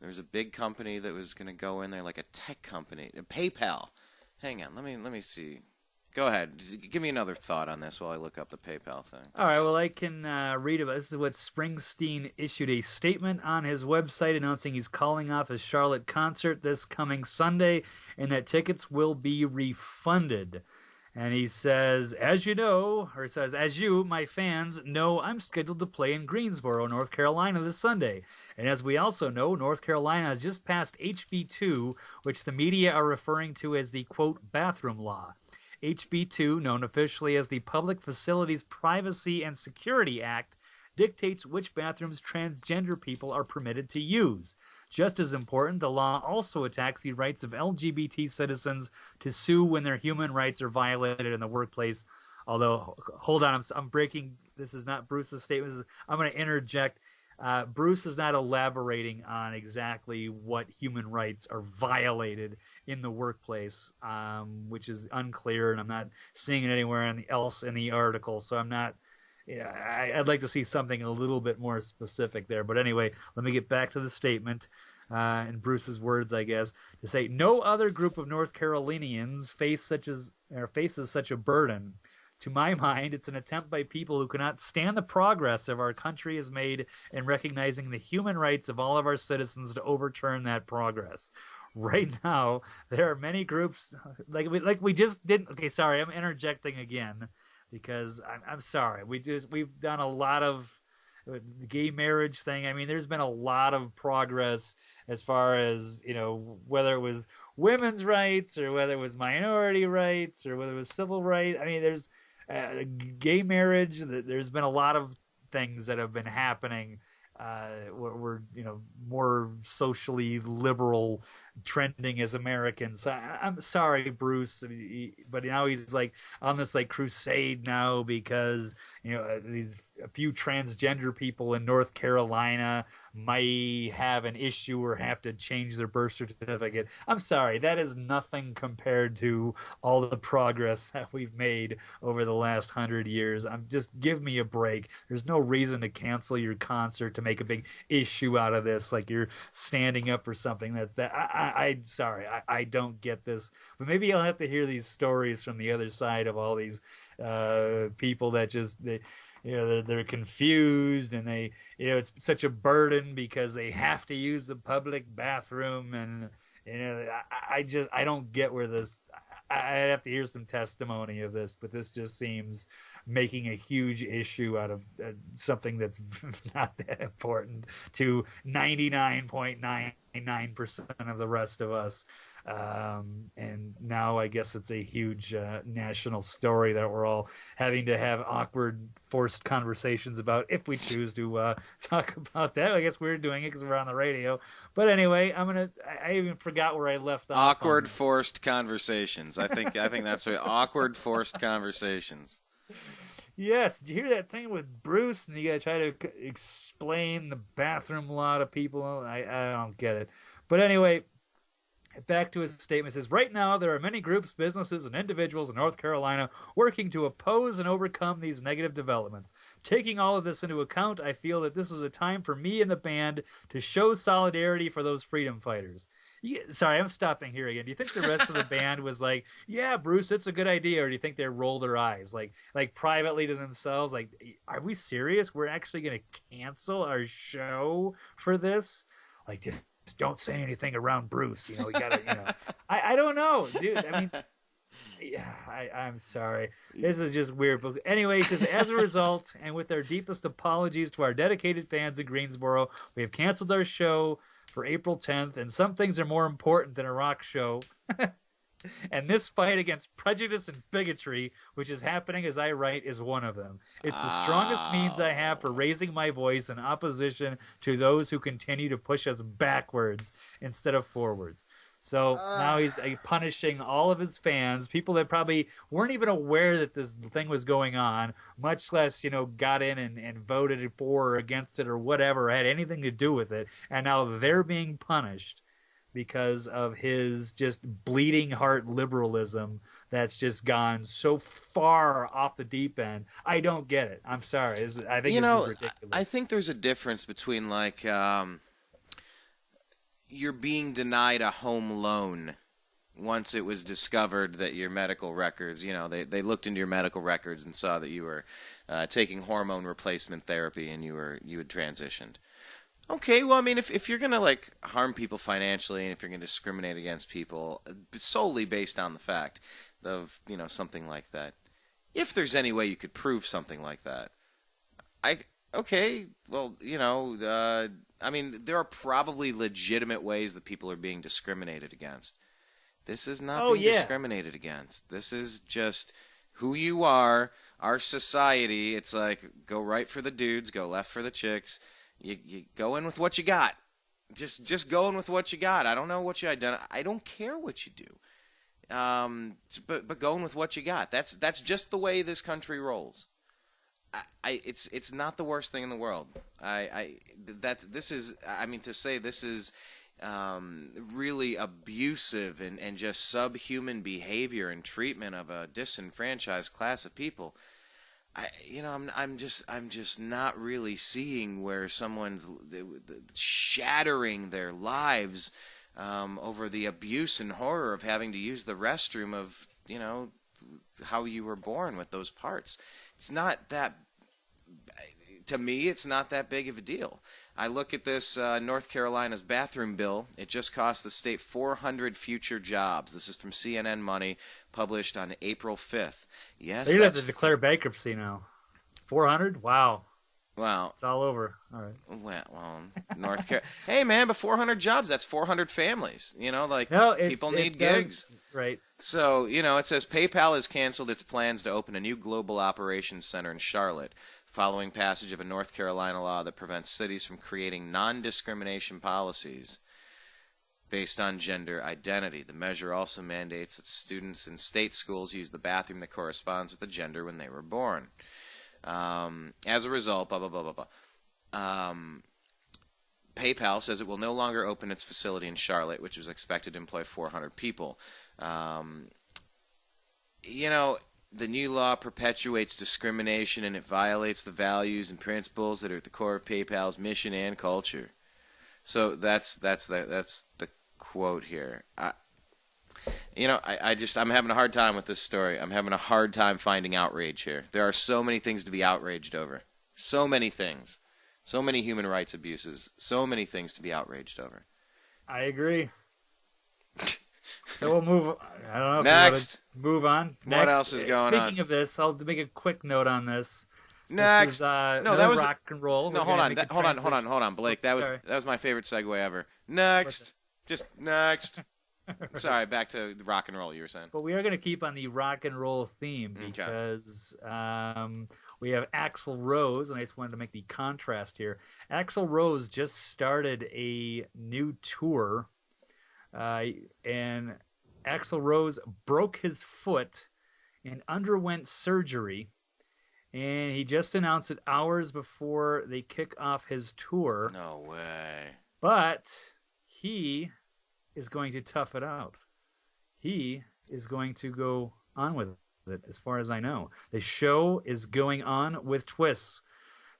[SPEAKER 2] There was a big company that was going to go in there, like a tech company, PayPal. Hang on, let me see. Go ahead. Give me another thought on this while I look up the PayPal thing.
[SPEAKER 3] All right, well, I can read about this. Is what Springsteen issued a statement on his website announcing he's calling off his Charlotte concert this coming Sunday and that tickets will be refunded. And he says, as you, my fans, know, I'm scheduled to play in Greensboro, North Carolina this Sunday. And as we also know, North Carolina has just passed HB 2, which the media are referring to as the, quote, bathroom law. HB 2, known officially as the Public Facilities Privacy and Security Act, dictates which bathrooms transgender people are permitted to use. Just as important, the law also attacks the rights of LGBT citizens to sue when their human rights are violated in the workplace. Although, hold on, I'm breaking, this is not Bruce's statement, I'm going to interject. Bruce is not elaborating on exactly what human rights are violated in the workplace, which is unclear, and I'm not seeing it anywhere else in the article, so I'm not... Yeah, I'd like to see something a little bit more specific there. But anyway, let me get back to the statement, in Bruce's words, I guess, to say, no other group of North Carolinians faces such a burden. To my mind, it's an attempt by people who cannot stand the progress of our country has made in recognizing the human rights of all of our citizens to overturn that progress. Right now, there are many groups, like we just didn't... Okay, sorry, I'm interjecting again. Because I'm sorry, we've done a lot of the gay marriage thing. I mean, there's been a lot of progress as far as, whether it was women's rights or whether it was minority rights or whether it was civil rights. I mean, there's gay marriage. There's been a lot of things that have been happening. We're more socially liberal, trending as Americans. So I'm sorry, Bruce, but now he's like on this like crusade now because a few transgender people in North Carolina might have an issue or have to change their birth certificate. I'm sorry, that is nothing compared to all the progress that we've made over the last 100 years. Just give me a break. There's no reason to cancel your concert to make a big issue out of this, like you're standing up for something that's that. I'm sorry, I don't get this, but maybe I'll have to hear these stories from the other side of all these people that they're confused and it's such a burden because they have to use the public bathroom, and I don't get where this. I'd have to hear some testimony of this, but this just seems making a huge issue out of something that's not that important to 99.99% of the rest of us. And now I guess it's a huge national story that we're all having to have awkward, forced conversations about if we choose to talk about that. I guess we're doing it because we're on the radio. But anyway, I even forgot where I left off.
[SPEAKER 2] Awkward, forced conversations. I think that's right. Awkward, forced conversations.
[SPEAKER 3] Yes, did you hear that thing with Bruce? And you got to try to explain the bathroom law to people. I don't get it. But anyway, back to his statement. It says, right now, there are many groups, businesses, and individuals in North Carolina working to oppose and overcome these negative developments. Taking all of this into account, I feel that this is a time for me and the band to show solidarity for those freedom fighters. Sorry, I'm stopping here again. Do you think the rest of the band was like, yeah, Bruce, that's a good idea? Or do you think they rolled their eyes like privately to themselves? Like, are we serious? We're actually going to cancel our show for this? Like, just don't say anything around Bruce. We got to, I don't know, dude. I mean, yeah, I'm sorry. This is just weird. But anyway, he says, as a result, and with our deepest apologies to our dedicated fans in Greensboro, we have canceled our show for April 10th, and some things are more important than a rock show. And this fight against prejudice and bigotry, which is happening as I write, is one of them. It's the strongest means I have for raising my voice in opposition to those who continue to push us backwards instead of forwards. So now he's punishing all of his fans, people that probably weren't even aware that this thing was going on, much less, got in and voted for or against it or whatever, had anything to do with it. And now they're being punished because of his just bleeding heart liberalism that's just gone so far off the deep end. I don't get it. I'm sorry. I think this is ridiculous.
[SPEAKER 2] I think there's a difference between you're being denied a home loan once it was discovered that your medical records, they looked into your medical records and saw that you were taking hormone replacement therapy and you had transitioned. Okay, well, I mean, if you're going to harm people financially and if you're going to discriminate against people solely based on the fact of, something like that, if there's any way you could prove something like that, I mean, there are probably legitimate ways that people are being discriminated against. This is not
[SPEAKER 3] Oh,
[SPEAKER 2] being
[SPEAKER 3] yeah.
[SPEAKER 2] discriminated against. This is just who you are. Our society, it's like go right for the dudes, go left for the chicks. You go in with what you got. Just go in with what you got. I don't know what you identify. I don't care what you do. But going with what you got. That's just the way this country rolls. It's not the worst thing in the world. To say this is really abusive and just subhuman behavior and treatment of a disenfranchised class of people. I'm just not really seeing where someone's shattering their lives over the abuse and horror of having to use the restroom of how you were born with those parts. It's not that. To me, it's not that big of a deal. I look at this North Carolina's bathroom bill. It just cost the state 400 future jobs. This is from CNN Money, published on April 5th. Yes,
[SPEAKER 3] They'd have to declare bankruptcy now. 400? Wow.
[SPEAKER 2] Wow.
[SPEAKER 3] It's all over. All right.
[SPEAKER 2] Well, North Carolina. Hey, man, but 400 jobs, that's 400 families. People need gigs.
[SPEAKER 3] Right.
[SPEAKER 2] So, it says PayPal has canceled its plans to open a new global operations center in Charlotte, following passage of a North Carolina law that prevents cities from creating non-discrimination policies based on gender identity. The measure also mandates that students in state schools use the bathroom that corresponds with the gender when they were born. As a result, blah, blah, blah, blah, blah. PayPal says it will no longer open its facility in Charlotte, which was expected to employ 400 people. The new law perpetuates discrimination and it violates the values and principles that are at the core of PayPal's mission and culture. So that's the quote here. I'm having a hard time with this story. I'm having a hard time finding outrage here. There are so many things to be outraged over. So many things. So many human rights abuses. So many things to be outraged over.
[SPEAKER 3] I agree. So we'll move. I don't know. If
[SPEAKER 2] Next.
[SPEAKER 3] Move on.
[SPEAKER 2] What else is going on?
[SPEAKER 3] Speaking of this, I'll make a quick note on this.
[SPEAKER 2] Next.
[SPEAKER 3] This is,
[SPEAKER 2] no, that was
[SPEAKER 3] rock and roll.
[SPEAKER 2] No, hold on, Blake. That was my favorite segue ever. Next. Just next. Sorry, back to the rock and roll you were saying.
[SPEAKER 3] But we are going to keep on the rock and roll theme because we have Axl Rose, and I just wanted to make the contrast here. Axl Rose just started a new tour, and Axl Rose broke his foot and underwent surgery, and he just announced it hours before they kick off his tour.
[SPEAKER 2] No way.
[SPEAKER 3] But he is going to tough it out. He is going to go on with it, as far as I know. The show is going on with twists.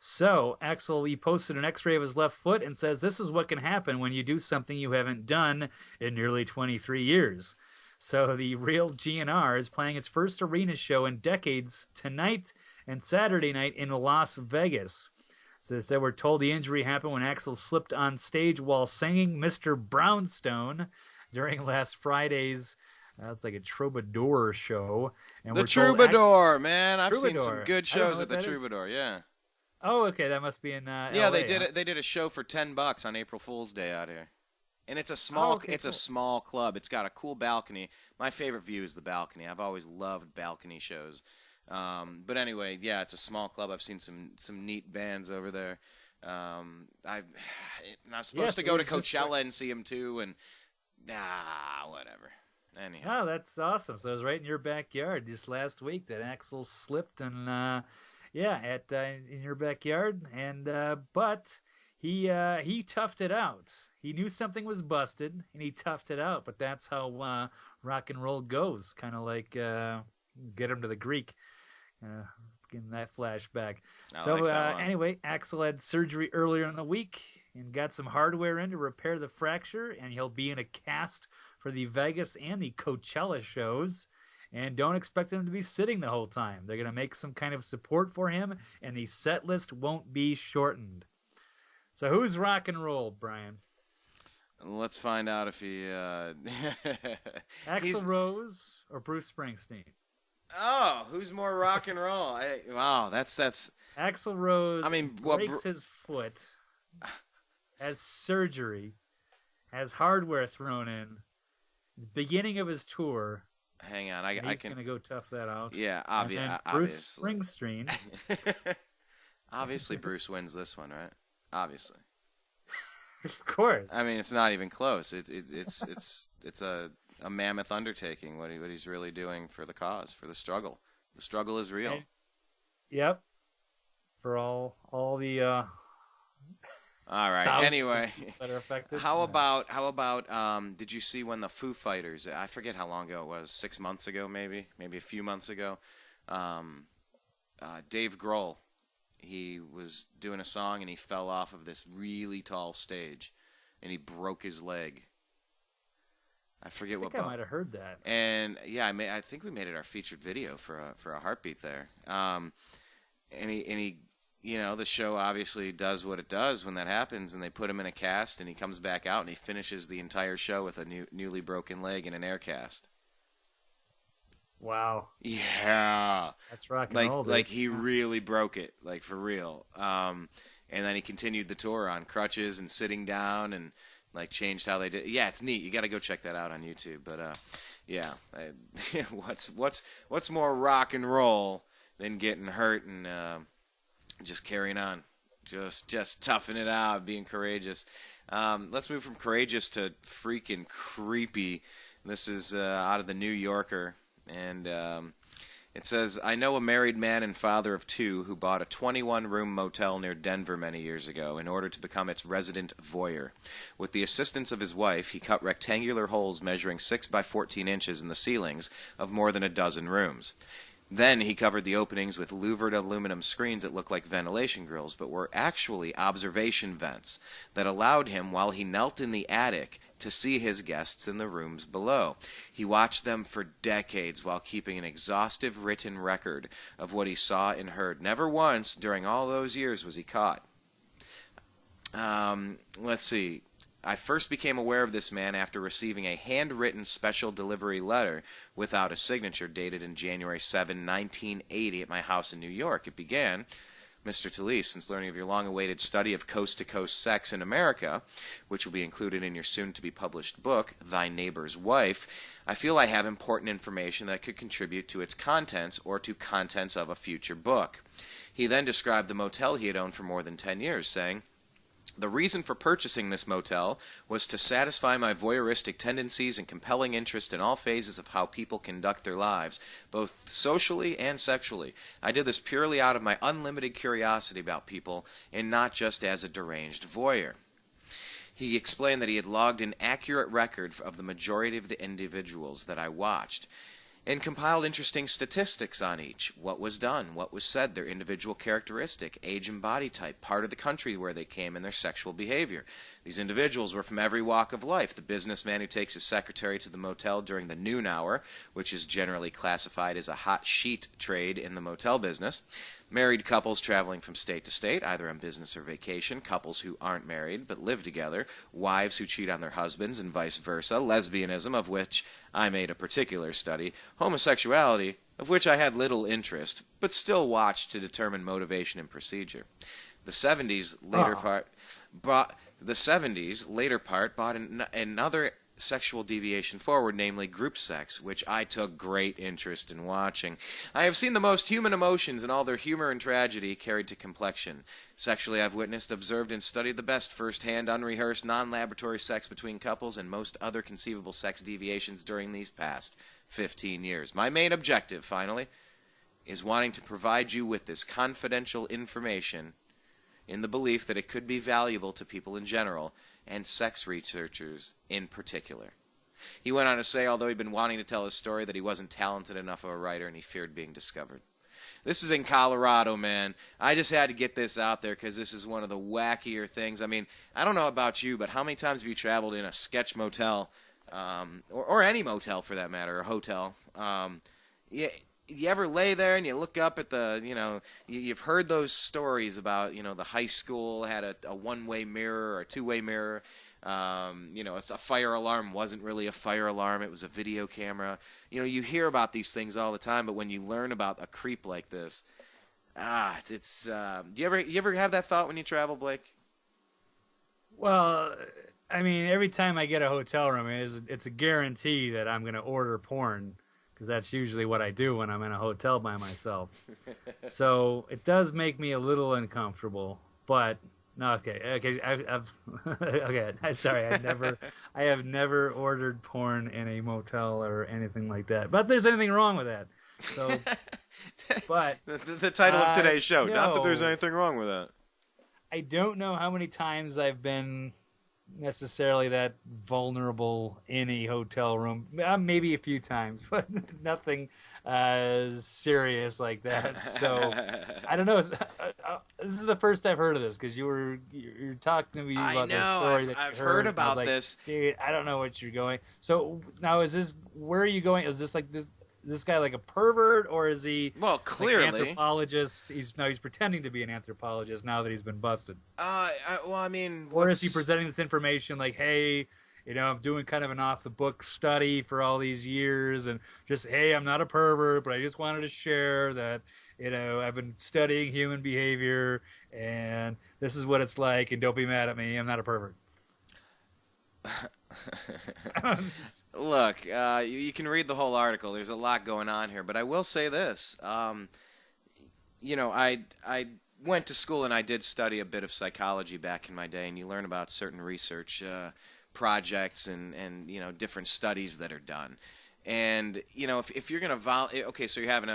[SPEAKER 3] So, Axl, he posted an x-ray of his left foot and says, this is what can happen when you do something you haven't done in nearly 23 years. So, the real GNR is playing its first arena show in decades tonight and Saturday night in Las Vegas. So they said we're told the injury happened when Axl slipped on stage while singing Mr. Brownstone during last Friday's, it's like a troubadour show. And
[SPEAKER 2] the Troubadour, man. I've seen some good shows at the Troubadour, yeah.
[SPEAKER 3] Oh, okay, that must be in
[SPEAKER 2] yeah,
[SPEAKER 3] LA,
[SPEAKER 2] they did it. They did a show for $10 on April Fool's Day out here. And it's a small a small club. It's got a cool balcony. My favorite view is the balcony. I've always loved balcony shows. But anyway, yeah, it's a small club. I've seen some neat bands over there. I was supposed to go to Coachella and see them too, and whatever. Anyhow.
[SPEAKER 3] Oh, that's awesome. So it was right in your backyard this last week that Axl slipped and in your backyard, and but he toughed it out. He knew something was busted, and he toughed it out. But that's how rock and roll goes. Kind of like get him to the Greek. Getting that flashback. Anyway, Axl had surgery earlier in the week and got some hardware in to repair the fracture, and he'll be in a cast for the Vegas and the Coachella shows. And don't expect him to be sitting the whole time. They're going to make some kind of support for him, and the set list won't be shortened. So who's rock and roll, Brian?
[SPEAKER 2] Let's find out if he...
[SPEAKER 3] Axl Rose or Bruce Springsteen?
[SPEAKER 2] Oh, who's more rock and roll? That's
[SPEAKER 3] Axl Rose. Breaks his foot, has surgery, has hardware thrown in, beginning of his tour.
[SPEAKER 2] Hang on,
[SPEAKER 3] And
[SPEAKER 2] I
[SPEAKER 3] he's
[SPEAKER 2] can.
[SPEAKER 3] gonna go tough that out.
[SPEAKER 2] Yeah,
[SPEAKER 3] And then Bruce
[SPEAKER 2] obviously.
[SPEAKER 3] Springsteen.
[SPEAKER 2] Obviously, Bruce wins this one, right? Obviously.
[SPEAKER 3] Of course.
[SPEAKER 2] I mean, it's not even close. It's a mammoth undertaking. What he's really doing for the cause, for the struggle. The struggle is real.
[SPEAKER 3] Yep. For all the
[SPEAKER 2] All right.
[SPEAKER 3] thousands
[SPEAKER 2] Anyway,
[SPEAKER 3] that are affected.
[SPEAKER 2] how about did you see when the Foo Fighters? I forget how long ago it was. 6 months ago, maybe a few months ago. Dave Grohl, he was doing a song and he fell off of this really tall stage, and he broke his leg. I forget
[SPEAKER 3] I
[SPEAKER 2] what.
[SPEAKER 3] think I might have heard that.
[SPEAKER 2] And yeah, I think we made it our featured video for a heartbeat there. And he, the show obviously does what it does when that happens, and they put him in a cast, and he comes back out and he finishes the entire show with a newly broken leg in an air cast.
[SPEAKER 3] Wow.
[SPEAKER 2] Yeah.
[SPEAKER 3] That's rock and roll.
[SPEAKER 2] Like he really broke it, like for real. And then he continued the tour on crutches and sitting down and like changed how they did. Yeah, it's neat. You got to go check that out on YouTube. But yeah, what's more rock and roll than getting hurt and just carrying on, just toughing it out, being courageous. Let's move from courageous to freaking creepy. This is out of the New Yorker. And it says, I know a married man and father of two who bought a 21-room motel near Denver many years ago in order to become its resident voyeur. With the assistance of his wife, he cut rectangular holes measuring 6 by 14 inches in the ceilings of more than a dozen rooms. Then he covered the openings with louvered aluminum screens that looked like ventilation grills, but were actually observation vents that allowed him, while he knelt in the attic, to see his guests in the rooms below. He watched them for decades while keeping an exhaustive written record of what he saw and heard. Never once during all those years was he caught. Let's see. I first became aware of this man after receiving a handwritten special delivery letter without a signature dated in January 7, 1980 at my house in New York. It began, Mr. Talese, since learning of your long-awaited study of coast-to-coast sex in America, which will be included in your soon-to-be-published book, Thy Neighbor's Wife, I feel I have important information that could contribute to its contents or to contents of a future book. He then described the motel he had owned for more than 10 years, saying, the reason for purchasing this motel was to satisfy my voyeuristic tendencies and compelling interest in all phases of how people conduct their lives, both socially and sexually. I did this purely out of my unlimited curiosity about people and not just as a deranged voyeur. He explained that he had logged an accurate record of the majority of the individuals that I watched, and compiled interesting statistics on each. What was done, what was said, their individual characteristic, age and body type, part of the country where they came, and their sexual behavior. These individuals were from every walk of life. The businessman who takes his secretary to the motel during the noon hour, which is generally classified as a hot sheet trade in the motel business. Married couples traveling from state to state, either on business or vacation, couples who aren't married but live together, wives who cheat on their husbands and vice versa, lesbianism, of which I made a particular study, homosexuality, of which I had little interest, but still watched to determine motivation and procedure. The 70s later part brought another sexual deviation forward, namely group sex, which I took great interest in watching. I have seen the most human emotions in all their humor and tragedy carried to complexion. Sexually, I've witnessed, observed, and studied the best first-hand, unrehearsed, non-laboratory sex between couples and most other conceivable sex deviations during these past 15 years. My main objective, finally, is wanting to provide you with this confidential information in the belief that it could be valuable to people in general and sex researchers in particular. He went on to say, although he'd been wanting to tell his story, that he wasn't talented enough of a writer and he feared being discovered. This is in Colorado, man. I just had to get this out there because this is one of the wackier things. I mean, I don't know about you, but how many times have you traveled in a sketch motel, or any motel for that matter, or hotel? You ever lay there and you look up at the, you've heard those stories about, the high school had a one-way mirror or a two-way mirror. It's a fire alarm wasn't really a fire alarm. It was a video camera. You hear about these things all the time, but when you learn about a creep like this, do you ever have that thought when you travel, Blake?
[SPEAKER 3] Well, I mean, every time I get a hotel room, it's a guarantee that I'm going to order porn because that's usually what I do when I'm in a hotel by myself. So it does make me a little uncomfortable, but no, okay. I've okay. Sorry, I have never ordered porn in a motel or anything like that. But there's anything wrong with that. So, but
[SPEAKER 2] the title of today's show. Not that there's
[SPEAKER 3] no.
[SPEAKER 2] anything wrong with that.
[SPEAKER 3] I don't know how many times I've been necessarily that vulnerable in a hotel room. Maybe a few times, but nothing serious like that. So I don't know. This is the first I've heard of this because you're talking to me about this story that
[SPEAKER 2] I've
[SPEAKER 3] you
[SPEAKER 2] heard
[SPEAKER 3] and I was
[SPEAKER 2] about
[SPEAKER 3] like,
[SPEAKER 2] this.
[SPEAKER 3] Dude, I don't know what you're going. So now is this where are you going? Is this like this? This guy like a pervert, or is he
[SPEAKER 2] Well, clearly
[SPEAKER 3] like an anthropologist? He's pretending to be an anthropologist now that he's been busted.
[SPEAKER 2] Well, I mean,
[SPEAKER 3] Or is he presenting this information like, hey, I'm doing kind of an off the book study for all these years, and just, hey, I'm not a pervert, but I just wanted to share that I've been studying human behavior, and this is what it's like, and don't be mad at me, I'm not a pervert.
[SPEAKER 2] Look, you can read the whole article. There's a lot going on here, but I will say this. I went to school and I did study a bit of psychology back in my day, and you learn about certain research projects and different studies that are done. And if you're gonna okay, so you're having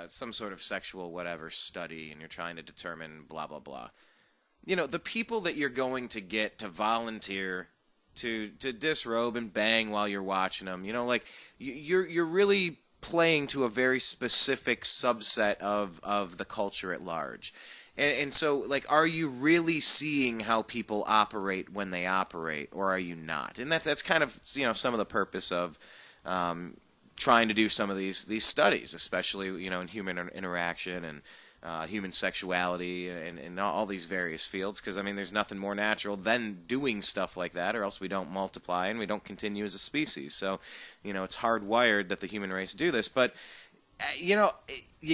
[SPEAKER 2] some sort of sexual whatever study, and you're trying to determine blah blah blah. The people that you're going to get to volunteer to disrobe and bang while you're watching them. You're really playing to a very specific subset of the culture at large. And so, are you really seeing how people operate when they operate, or are you not? And that's kind of, some of the purpose of trying to do some of these studies, especially, in human interaction and human sexuality and all these various fields, because there's nothing more natural than doing stuff like that, or else we don't multiply and we don't continue as a species. So it's hardwired that the human race do this. But you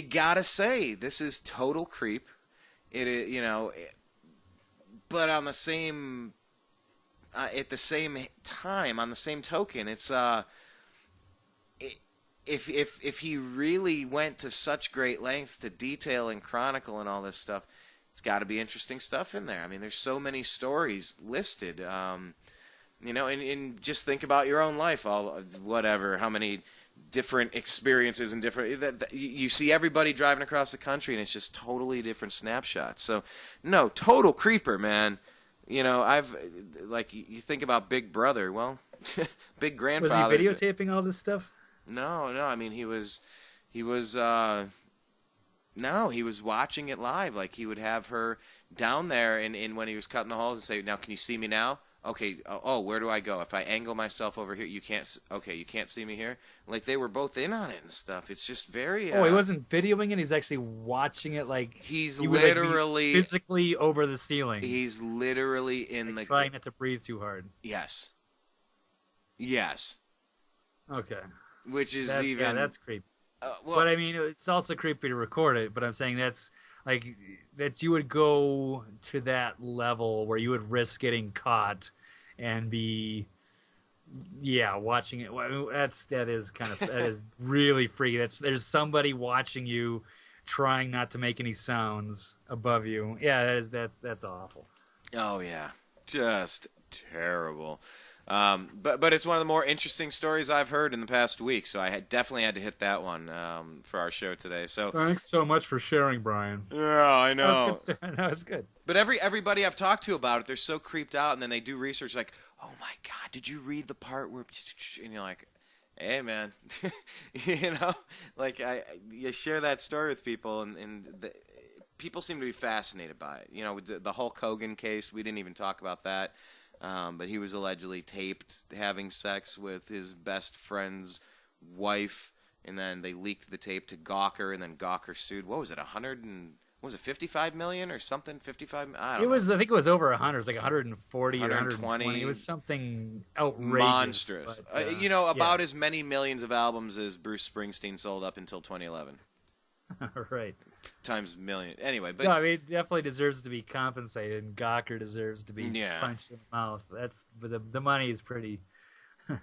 [SPEAKER 2] gotta say, this is total creep. It is, but on the same at the same time, on the same token, it's if he really went to such great lengths to detail and chronicle and all this stuff, it's got to be interesting stuff in there. There's so many stories listed, and just think about your own life, how many different experiences and different you see everybody driving across the country, and it's just totally different snapshots. So, no, total creeper, man. I've you think about Big Brother. Well, Big Grandfather.
[SPEAKER 3] Was he videotaping all this stuff?
[SPEAKER 2] No. He was watching it live. Like, he would have her down there, and when he was cutting the holes, and say, "Now, can you see me now? Okay. Oh, where do I go? If I angle myself over here, you can't. Okay, you can't see me here." Like, they were both in on it and stuff. It's just very.
[SPEAKER 3] He wasn't videoing it. He's actually watching it. Like,
[SPEAKER 2] he
[SPEAKER 3] literally be physically over the ceiling.
[SPEAKER 2] He's literally in
[SPEAKER 3] trying not to breathe too hard.
[SPEAKER 2] Yes.
[SPEAKER 3] Okay.
[SPEAKER 2] Which is
[SPEAKER 3] that's creepy. But it's also creepy to record it. But I'm saying that's that you would go to that level where you would risk getting caught and be, watching it. That is really freaky. There's somebody watching you, trying not to make any sounds above you. Yeah, that's awful.
[SPEAKER 2] Oh yeah, just terrible. But it's one of the more interesting stories I've heard in the past week, so I definitely had to hit that one for our show today. So
[SPEAKER 3] thanks so much for sharing, Brian.
[SPEAKER 2] Yeah, I know.
[SPEAKER 3] That was good.
[SPEAKER 2] But everybody I've talked to about it, they're so creeped out, and then they do research like, "Oh my God, did you read the part where?" And you're like, "Hey, man," you share that story with people, and people seem to be fascinated by it. The Hulk Hogan case, we didn't even talk about that. But he was allegedly taped having sex with his best friend's wife, and then they leaked the tape to Gawker, and then Gawker sued. What was it? 55 million or something? 55? I don't know.
[SPEAKER 3] I think it was over 100. It was like 140 or 120. It was something outrageous.
[SPEAKER 2] Monstrous. But, about as many millions of albums as Bruce Springsteen sold up until 2011.
[SPEAKER 3] Right.
[SPEAKER 2] times million. Anyway, but
[SPEAKER 3] No, I mean, it definitely deserves to be compensated, and Gawker deserves to be
[SPEAKER 2] Yeah.
[SPEAKER 3] punched in the mouth. But the money is pretty. I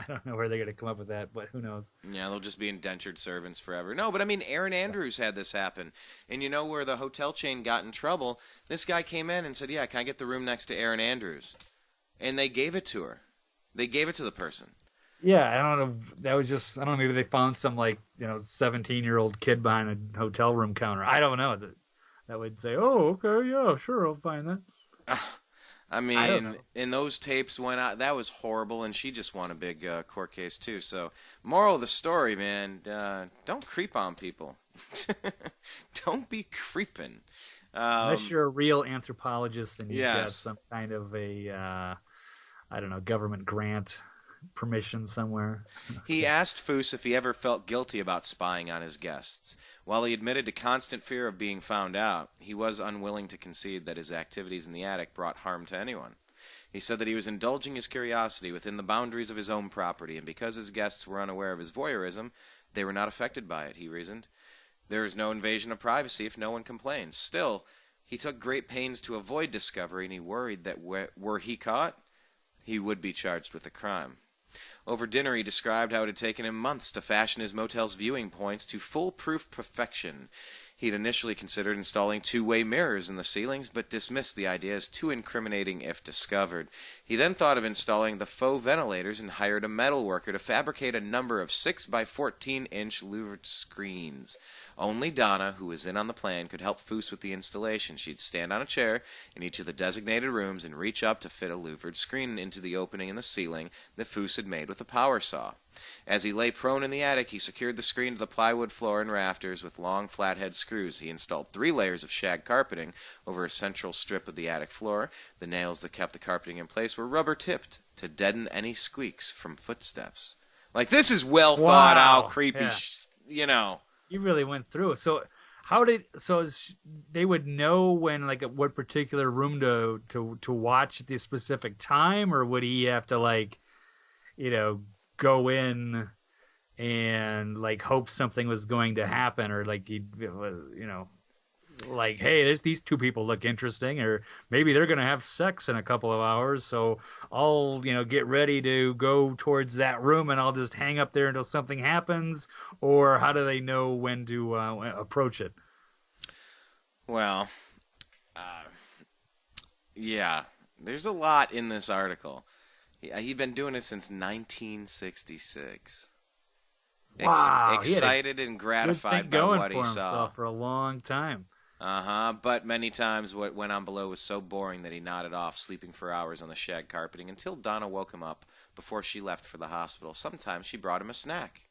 [SPEAKER 3] don't know where they're going to come up with that, but who knows?
[SPEAKER 2] yeah, they'll just be indentured servants forever. No, but I mean, Aaron Andrews had this happen. And you know where the hotel chain got in trouble? This guy came in and said, yeah, can I get the room next to Aaron Andrews? And they gave it to her. They gave it to the person.
[SPEAKER 3] Yeah, I don't know. That was just, I don't know, maybe they found some, 17-year-old kid behind a hotel room counter. I don't know. That would say, oh, okay, yeah, sure, I'll find that.
[SPEAKER 2] I
[SPEAKER 3] don't
[SPEAKER 2] mean,
[SPEAKER 3] know.
[SPEAKER 2] and those tapes went out. That was horrible, and she just won a big court case, too. So, moral of the story, man, don't creep on people. Don't be creeping.
[SPEAKER 3] Unless you're a real anthropologist and you've got
[SPEAKER 2] Yes.
[SPEAKER 3] some kind of a, I don't know, government grant permission somewhere.
[SPEAKER 2] He asked Foose if he ever felt guilty about spying on his guests. While he admitted to constant fear of being found out, he was unwilling to concede that his activities in the attic brought harm to anyone. He said that he was indulging his curiosity within the boundaries of his own property, and because his guests were unaware of his voyeurism, they were not affected by it, he reasoned. There is no invasion of privacy if no one complains. Still, he took great pains to avoid discovery, and he worried that were he caught, he would be charged with a crime. Over dinner, he described how it had taken him months to fashion his motel's viewing points to foolproof perfection. He'd initially considered installing two-way mirrors in the ceilings, but dismissed the idea as too incriminating if discovered. He then thought of installing the faux ventilators and hired a metal worker to fabricate a number of 6 by 14-inch louvered screens. Only Donna, who was in on the plan, could help Foose with the installation. She'd stand on a chair in each of the designated rooms and reach up to fit a louvered screen into the opening in the ceiling that Foose had made with a power saw. As he lay prone in the attic, he secured the screen to the plywood floor and rafters with long flathead screws. He installed 3 layers of shag carpeting over a central strip of the attic floor. The nails that kept the carpeting in place were rubber-tipped to deaden any squeaks from footsteps. Like, this is well thought out, creepy,
[SPEAKER 3] Yeah. You really went through. So they would know when, what particular room to watch at the specific time, or would he have to go in and hope something was going to happen, or hey, these two people look interesting, or maybe they're going to have sex in a couple of hours, so I'll get ready to go towards that room and I'll just hang up there until something happens? Or how do they know when to approach it?
[SPEAKER 2] Well, yeah, there's a lot in this article. He'd been doing it since 1966.
[SPEAKER 3] Wow,
[SPEAKER 2] Excited and gratified by what he saw.
[SPEAKER 3] For a long time.
[SPEAKER 2] But many times what went on below was so boring that he nodded off, sleeping for hours on the shag carpeting until Donna woke him up before she left for the hospital. Sometimes she brought him a snack.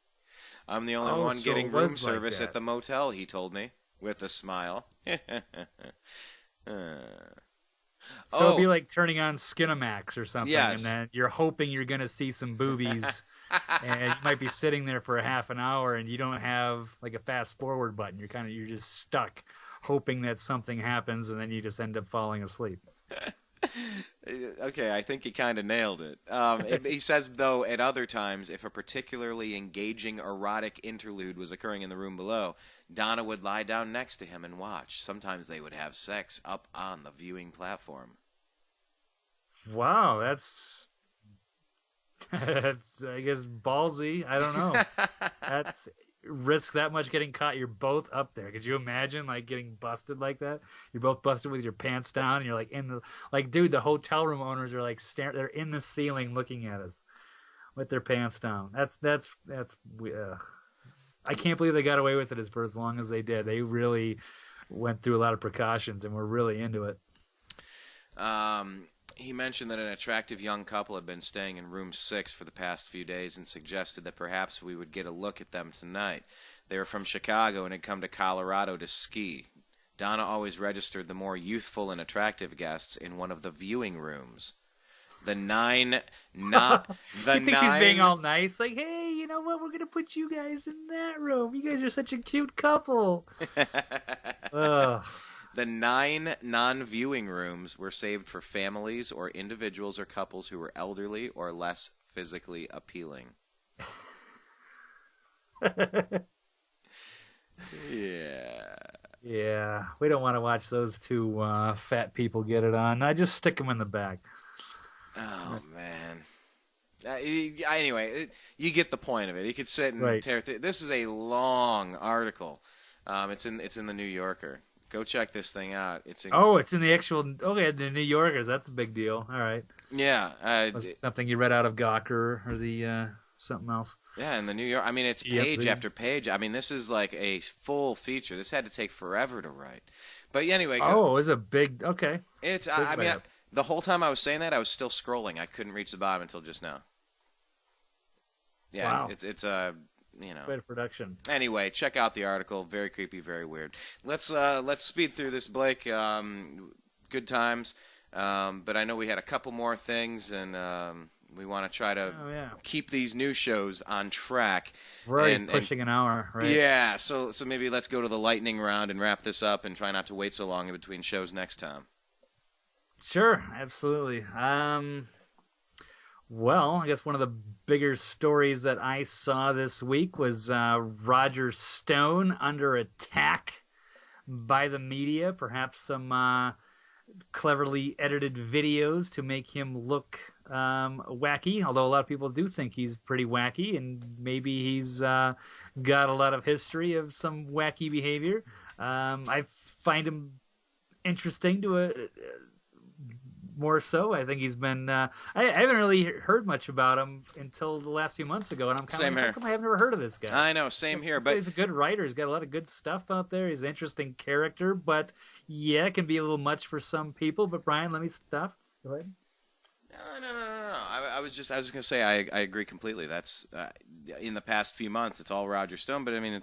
[SPEAKER 2] I'm the only one getting room service at the motel, he told me, with a smile.
[SPEAKER 3] So it'd be like turning on Skinamax or something,
[SPEAKER 2] Yes.
[SPEAKER 3] and then you're hoping you're going to see some boobies, and you might be sitting there for a half an hour, and you don't have a fast forward button. You're just stuck, hoping that something happens, and then you just end up falling asleep.
[SPEAKER 2] Okay, I think he kind of nailed it. He says, though, at other times, if a particularly engaging erotic interlude was occurring in the room below, Donna would lie down next to him and watch. Sometimes they would have sex up on the viewing platform.
[SPEAKER 3] Wow, that's I guess ballsy. I don't know. That's risk that much getting caught. You're both up there. Could you imagine getting busted like that? You're both busted with your pants down, and you're in the dude. The hotel room owners are they're in the ceiling looking at us with their pants down. That's I can't believe they got away with it for as long as they did. They really went through a lot of precautions and were really into it.
[SPEAKER 2] He mentioned that an attractive young couple had been staying in room 6 for the past few days and suggested that perhaps we would get a look at them tonight. They were from Chicago and had come to Colorado to ski. Donna always registered the more youthful and attractive guests in one of the viewing rooms. The nine, not the
[SPEAKER 3] you think
[SPEAKER 2] nine.
[SPEAKER 3] She's being all nice, hey, you know what? We're gonna put you guys in that room. You guys are such a cute couple. Ugh.
[SPEAKER 2] The 9 non-viewing rooms were saved for families or individuals or couples who were elderly or less physically appealing. Yeah.
[SPEAKER 3] Yeah, we don't want to watch those two fat people get it on. I just stick them in the back.
[SPEAKER 2] Oh man. Anyway, you get the point of it. You could sit and
[SPEAKER 3] Right.
[SPEAKER 2] tear. This is a long article. It's in the New Yorker. Go check this thing out.
[SPEAKER 3] Oh, it's in the actual. Okay, the New Yorkers. That's a big deal. All right.
[SPEAKER 2] Yeah.
[SPEAKER 3] Was it something you read out of Gawker or the something else?
[SPEAKER 2] Yeah, in the New York. I mean, it's
[SPEAKER 3] Yep,
[SPEAKER 2] page after page. I mean, this is like a full feature. This had to take forever to write. But anyway,
[SPEAKER 3] Oh, it was a big. Okay.
[SPEAKER 2] it's.
[SPEAKER 3] Big
[SPEAKER 2] I mean,
[SPEAKER 3] write-up.
[SPEAKER 2] the whole time I was saying that, I was still scrolling. I couldn't reach the bottom until just now. Yeah,
[SPEAKER 3] Wow.
[SPEAKER 2] it's you know.
[SPEAKER 3] Quite a production.
[SPEAKER 2] Anyway, check out the article. Very creepy, very weird. Let's speed through this, Blake. Good times. But I know we had a couple more things, and we want to try to
[SPEAKER 3] Oh yeah.
[SPEAKER 2] keep these new shows on track.
[SPEAKER 3] We're already
[SPEAKER 2] And-
[SPEAKER 3] pushing an hour, right?
[SPEAKER 2] Yeah, so maybe let's go to the lightning round and wrap this up and try not to wait so long in between shows next time.
[SPEAKER 3] Sure, absolutely. Well, I guess one of the bigger stories that I saw this week was Roger Stone under attack by the media. Perhaps some cleverly edited videos to make him look wacky, although a lot of people do think he's pretty wacky, and maybe he's got a lot of history of some wacky behavior. I find him interesting to more so. I think he's been. I haven't really heard much about him until the last few months ago, and I'm kind
[SPEAKER 2] Same
[SPEAKER 3] of like,
[SPEAKER 2] here.
[SPEAKER 3] how come I've never heard of this guy?
[SPEAKER 2] I know, same here,
[SPEAKER 3] This
[SPEAKER 2] but
[SPEAKER 3] guy's a good writer. He's got a lot of good stuff out there. He's an interesting character, but yeah, it can be a little much for some people. But Brian, let me stop. Go ahead.
[SPEAKER 2] no. I was just gonna say I agree completely. That's in the past few months, it's all Roger Stone, but I mean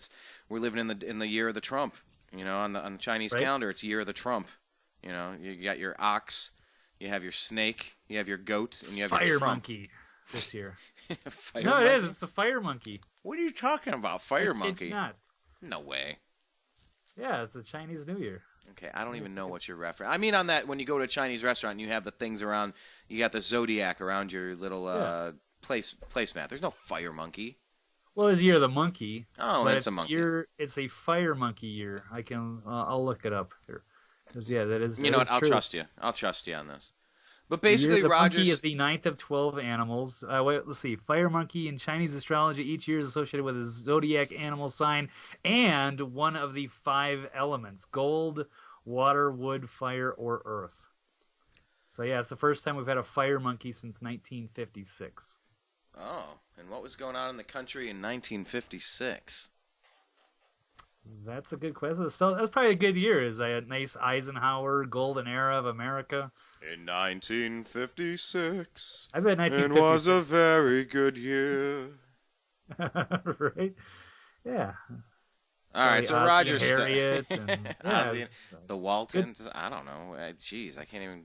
[SPEAKER 2] we're living in the year of the Trump. You know, on the Chinese
[SPEAKER 3] Right.
[SPEAKER 2] calendar, it's year of the Trump. You know, you got your ox, you have your snake, you have your goat, and you have
[SPEAKER 3] Fire
[SPEAKER 2] your Trump.
[SPEAKER 3] monkey this year.
[SPEAKER 2] Fire
[SPEAKER 3] No,
[SPEAKER 2] monkey?
[SPEAKER 3] it is. It's the fire monkey.
[SPEAKER 2] What are you talking about? Fire monkey?
[SPEAKER 3] It's not.
[SPEAKER 2] No way.
[SPEAKER 3] Yeah, it's the Chinese New Year.
[SPEAKER 2] Okay, I don't even know what you're referring. I mean, on that, when you go to a Chinese restaurant and you have the things around, you got the zodiac around your little placemat. There's no fire monkey.
[SPEAKER 3] Well, it's year of the monkey.
[SPEAKER 2] Oh,
[SPEAKER 3] but
[SPEAKER 2] that's
[SPEAKER 3] it's
[SPEAKER 2] a monkey.
[SPEAKER 3] It's a fire monkey year. I can. I'll look it up here. 'Cause, yeah, that is.
[SPEAKER 2] You
[SPEAKER 3] that
[SPEAKER 2] know
[SPEAKER 3] is
[SPEAKER 2] what? I'll
[SPEAKER 3] true.
[SPEAKER 2] trust you. I'll trust you on this. But
[SPEAKER 3] The year
[SPEAKER 2] basically,
[SPEAKER 3] of the monkey
[SPEAKER 2] Rogers.
[SPEAKER 3] is the ninth of 12 animals. Let's see. Fire monkey in Chinese astrology each year is associated with a zodiac animal sign and one of the 5 elements: gold, water, wood, fire, or earth. So yeah, it's the first time we've had a fire monkey since 1956.
[SPEAKER 2] Oh, and what was going on in the country in 1956?
[SPEAKER 3] That's a good question. So that's probably a good year. Is a nice Eisenhower golden era of America.
[SPEAKER 2] In 1956,
[SPEAKER 3] I bet
[SPEAKER 2] it
[SPEAKER 3] 1956.
[SPEAKER 2] was a very good year.
[SPEAKER 3] Right? Yeah.
[SPEAKER 2] All right, so
[SPEAKER 3] Ozzie
[SPEAKER 2] Roger
[SPEAKER 3] and
[SPEAKER 2] Stone.
[SPEAKER 3] Harriet and
[SPEAKER 2] Ozzie,
[SPEAKER 3] it's
[SPEAKER 2] the Waltons. I don't know. Jeez, I can't even.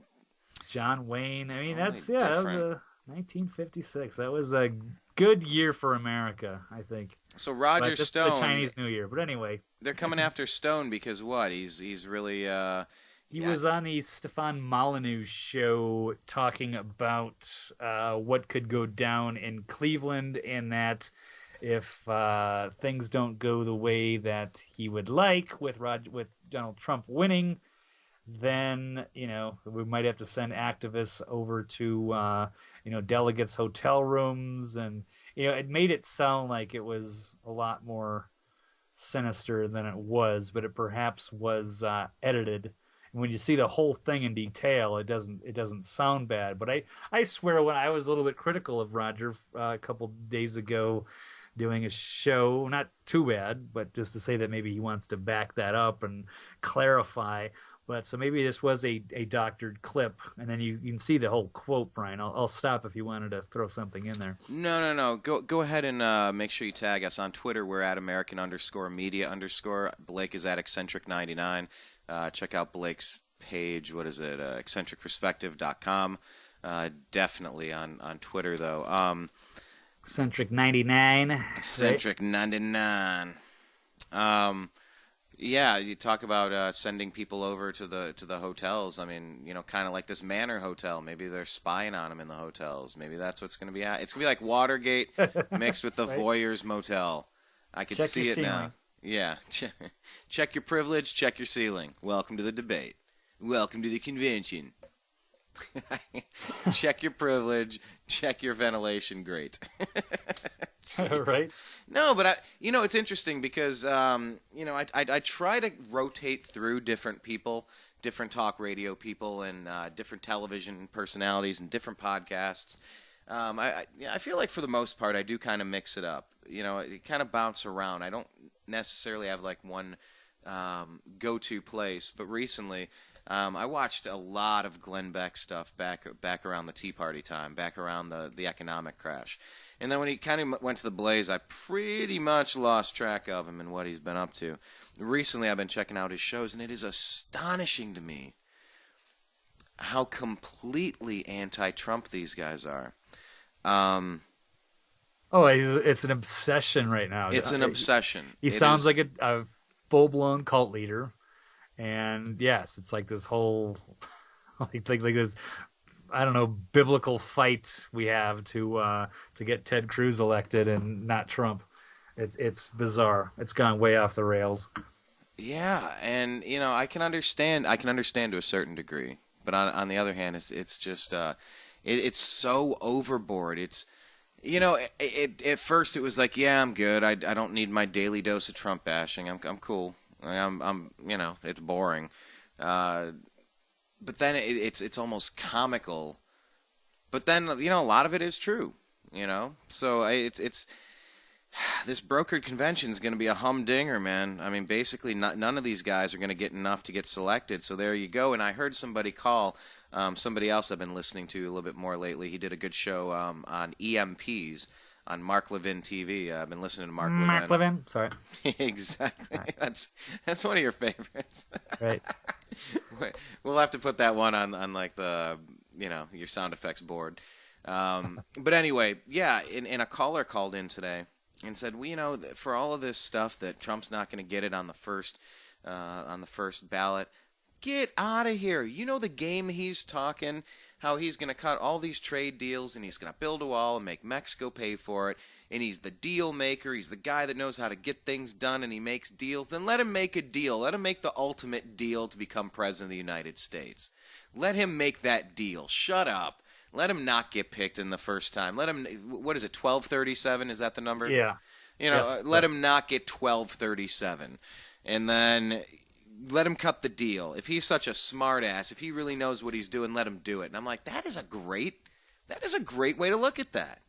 [SPEAKER 3] John Wayne. I mean,
[SPEAKER 2] Totally
[SPEAKER 3] that was
[SPEAKER 2] different.
[SPEAKER 3] a 1956. That was a good year for America, I think.
[SPEAKER 2] So
[SPEAKER 3] But
[SPEAKER 2] Roger
[SPEAKER 3] this is
[SPEAKER 2] Stone.
[SPEAKER 3] the Chinese New Year. But anyway,
[SPEAKER 2] They're coming after Stone because what? He's really.
[SPEAKER 3] he
[SPEAKER 2] Yeah.
[SPEAKER 3] was on the Stefan Molyneux show talking about what could go down in Cleveland, and that if things don't go the way that he would like with Donald Trump winning, then we might have to send activists over to delegates' hotel rooms, and it made it sound like it was a lot more sinister than it was, but it perhaps was edited. And when you see the whole thing in detail, it doesn't sound bad. But I swear, when I was a little bit critical of Roger a couple days ago, doing a show, not too bad, but just to say that maybe he wants to back that up and clarify. But so maybe this was a doctored clip, and then you can see the whole quote, Brian. I'll stop if you wanted to throw something in there.
[SPEAKER 2] No. Go ahead and make sure you tag us on Twitter. We're at American_media_. Blake is at eccentric99. Check out Blake's page. What is it? Eccentricperspective.com. Definitely on Twitter though.
[SPEAKER 3] Eccentric 99.
[SPEAKER 2] Eccentric 99. Yeah, you talk about sending people over to the hotels. I mean, kind of like this Manor Hotel. Maybe they're spying on them in the hotels. Maybe that's what's going to be at. It's going to be like Watergate mixed with the
[SPEAKER 3] Right.
[SPEAKER 2] Voyeur's Motel. I could
[SPEAKER 3] Check
[SPEAKER 2] see
[SPEAKER 3] your
[SPEAKER 2] it now.
[SPEAKER 3] ceiling.
[SPEAKER 2] Yeah. Check your privilege, check your ceiling. Welcome to the debate. Welcome to the convention. Check your privilege, check your ventilation. Great.
[SPEAKER 3] Right?
[SPEAKER 2] No, but it's interesting because I try to rotate through different people, different talk radio people, and different television personalities and different podcasts. I feel like for the most part I do kind of mix it up. It kind of bounce around. I don't necessarily have like one go-to place, but recently I watched a lot of Glenn Beck stuff back around the Tea Party time, back around the economic crash. And then when he kind of went to the Blaze, I pretty much lost track of him and what he's been up to. Recently, I've been checking out his shows, and it is astonishing to me how completely anti-Trump these guys are.
[SPEAKER 3] It's an obsession right now.
[SPEAKER 2] It's an obsession.
[SPEAKER 3] He sounds like a full-blown cult leader. And yes, it's like this whole, like this, I don't know, biblical fight we have to get Ted Cruz elected and not Trump. It's bizarre. It's gone way off the rails.
[SPEAKER 2] Yeah, and I can understand to a certain degree, but on the other hand, it's just it's so overboard. It's at first it was like, yeah, I'm good. I don't need my daily dose of Trump bashing. I'm cool. I'm it's boring. But then it's almost comical. But then a lot of it is true. So it's this brokered convention is going to be a humdinger, man. I mean, basically, none of these guys are going to get enough to get selected. So there you go. And I heard somebody call somebody else I've been listening to a little bit more lately. He did a good show on EMPs on Mark Levin TV. I've been listening to Mark Levin.
[SPEAKER 3] Mark Levin, sorry.
[SPEAKER 2] Exactly. Right. That's one of your favorites.
[SPEAKER 3] Right.
[SPEAKER 2] We'll have to put that one on like the your sound effects board. But anyway, yeah. And a caller called in today and said, well, for all of this stuff that Trump's not going to get it on the first ballot, get out of here. The game he's talking. How he's going to cut all these trade deals and he's going to build a wall and make Mexico pay for it. And he's the deal maker. He's the guy that knows how to get things done and he makes deals. Then let him make a deal. Let him make the ultimate deal to become president of the United States. Let him make that deal. Shut up. Let him not get picked in the first time. Let him, what is it, 1237? Is that the number?
[SPEAKER 3] Yeah. Yes.
[SPEAKER 2] Let him not get 1237. And then let him cut the deal. If he's such a smart ass, if he really knows what he's doing, let him do it. And I'm like, that is a great way to look at that.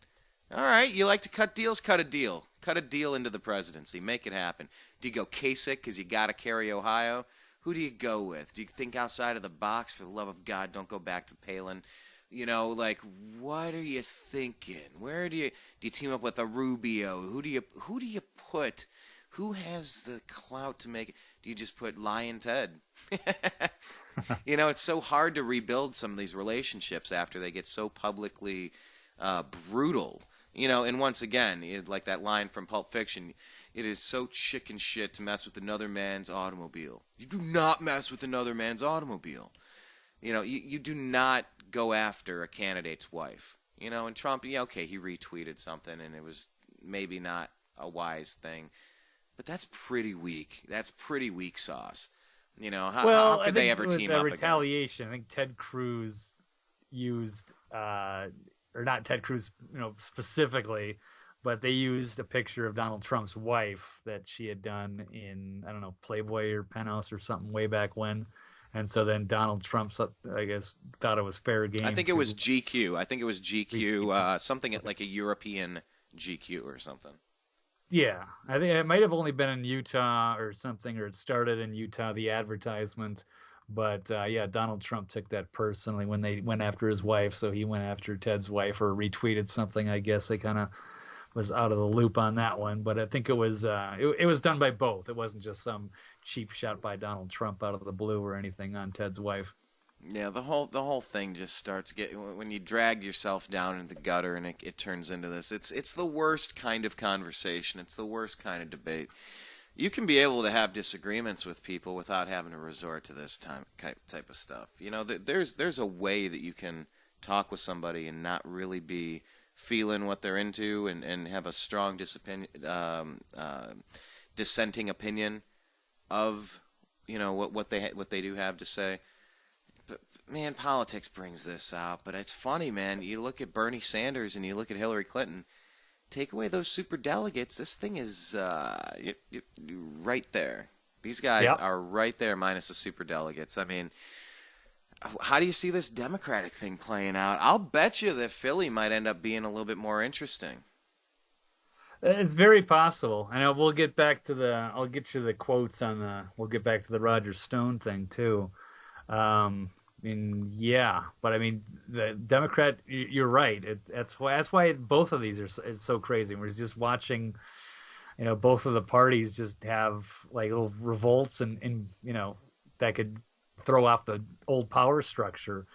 [SPEAKER 2] All right, you like to cut deals? Cut a deal. Cut a deal into the presidency. Make it happen. Do you go Kasich because you got to carry Ohio? Who do you go with? Do you think outside of the box? For the love of God, don't go back to Palin. What are you thinking? Where do you team up with a Rubio? Who do you put? Who has the clout to make it? Do you just put Lion Ted? It's so hard to rebuild some of these relationships after they get so publicly brutal. And once again, like that line from Pulp Fiction, it is so chicken shit to mess with another man's automobile. You do not mess with another man's automobile. You do not go after a candidate's wife. And Trump, yeah, okay, he retweeted something and it was maybe not a wise thing. But that's pretty weak. That's pretty weak sauce. How could they ever team up?
[SPEAKER 3] Retaliation. I think Ted Cruz used, or not Ted Cruz, specifically, but they used a picture of Donald Trump's wife that she had done in, I don't know, Playboy or Penthouse or something way back when. And so then Donald Trump, I guess, thought it was fair game.
[SPEAKER 2] I think it was GQ. Something like a European GQ or something.
[SPEAKER 3] Yeah, I think it might have only been in Utah or something, or it started in Utah, the advertisement. But yeah, Donald Trump took that personally when they went after his wife. So he went after Ted's wife or retweeted something. I guess I kind of was out of the loop on that one. But I think it was it was done by both. It wasn't just some cheap shot by Donald Trump out of the blue or anything on Ted's wife.
[SPEAKER 2] Yeah, the whole thing just starts getting, when you drag yourself down into the gutter and it turns into this. It's the worst kind of conversation. It's the worst kind of debate. You can be able to have disagreements with people without having to resort to this type of stuff. There's a way that you can talk with somebody and not really be feeling what they're into and have a strong dissenting opinion of, what they do have to say. But man, politics brings this out. But it's funny, man. You look at Bernie Sanders and you look at Hillary Clinton. Take away those super delegates, this thing is right there. These guys are right there, minus the super delegates. I mean, how do you see this Democratic thing playing out? I'll bet you that Philly might end up being a little bit more interesting.
[SPEAKER 3] It's very possible. I know we'll get back to I'll get you the quotes we'll get back to the Roger Stone thing too. But I mean, the Democrat, you're right. That's why both of these is so crazy. We're just watching, both of the parties just have like little revolts and that could throw off the old power structure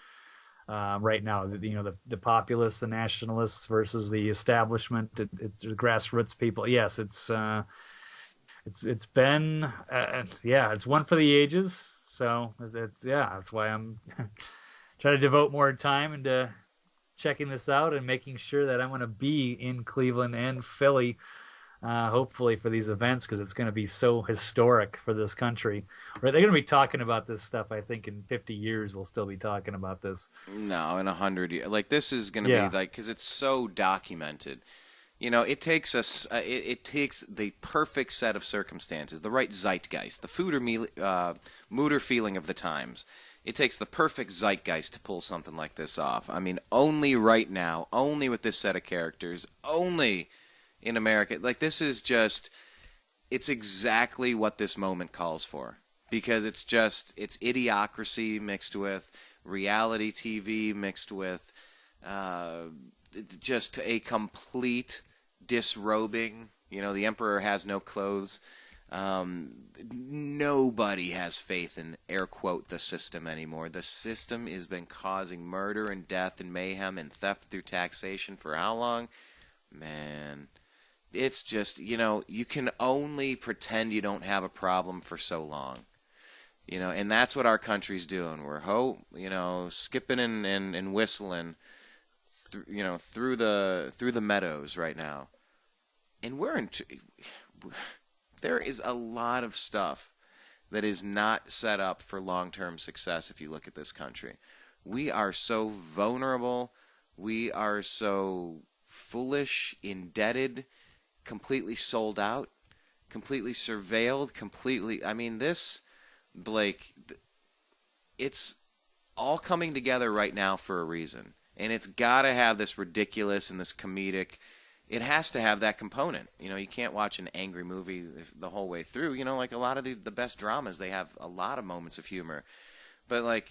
[SPEAKER 3] right now. The populists, the nationalists versus the establishment. It's the grassroots people. Yes, it's been it's one for the ages. So that's why I'm trying to devote more time into checking this out and making sure that I'm going to be in Cleveland and Philly, hopefully for these events, because it's going to be so historic for this country. They're going to be talking about this stuff. I think in 50 years we'll still be talking about this.
[SPEAKER 2] No, in 100 years. Like this is going to be like, because it's so documented. It takes us. It takes the perfect set of circumstances, the right zeitgeist, the mooder feeling of the times. It takes the perfect zeitgeist to pull something like this off. I mean, only right now, only with this set of characters, only in America. Like this is just. It's exactly what this moment calls for, because it's idiocracy mixed with reality TV mixed with. Just a complete disrobing. The emperor has no clothes. Nobody has faith in, air quote, the system anymore. The system has been causing murder and death and mayhem and theft through taxation for how long? Man, it's just, you can only pretend you don't have a problem for so long. And that's what our country's doing. We're skipping and whistling through the meadows right now, and there is a lot of stuff that is not set up for long-term success. If you look at this country, we are so vulnerable, we are so foolish, indebted, completely sold out, completely surveilled, I mean, this, Blake, it's all coming together right now for a reason. And it's got to have this ridiculous and this comedic. It has to have that component. You can't watch an angry movie the whole way through. Like a lot of the best dramas, they have a lot of moments of humor. But,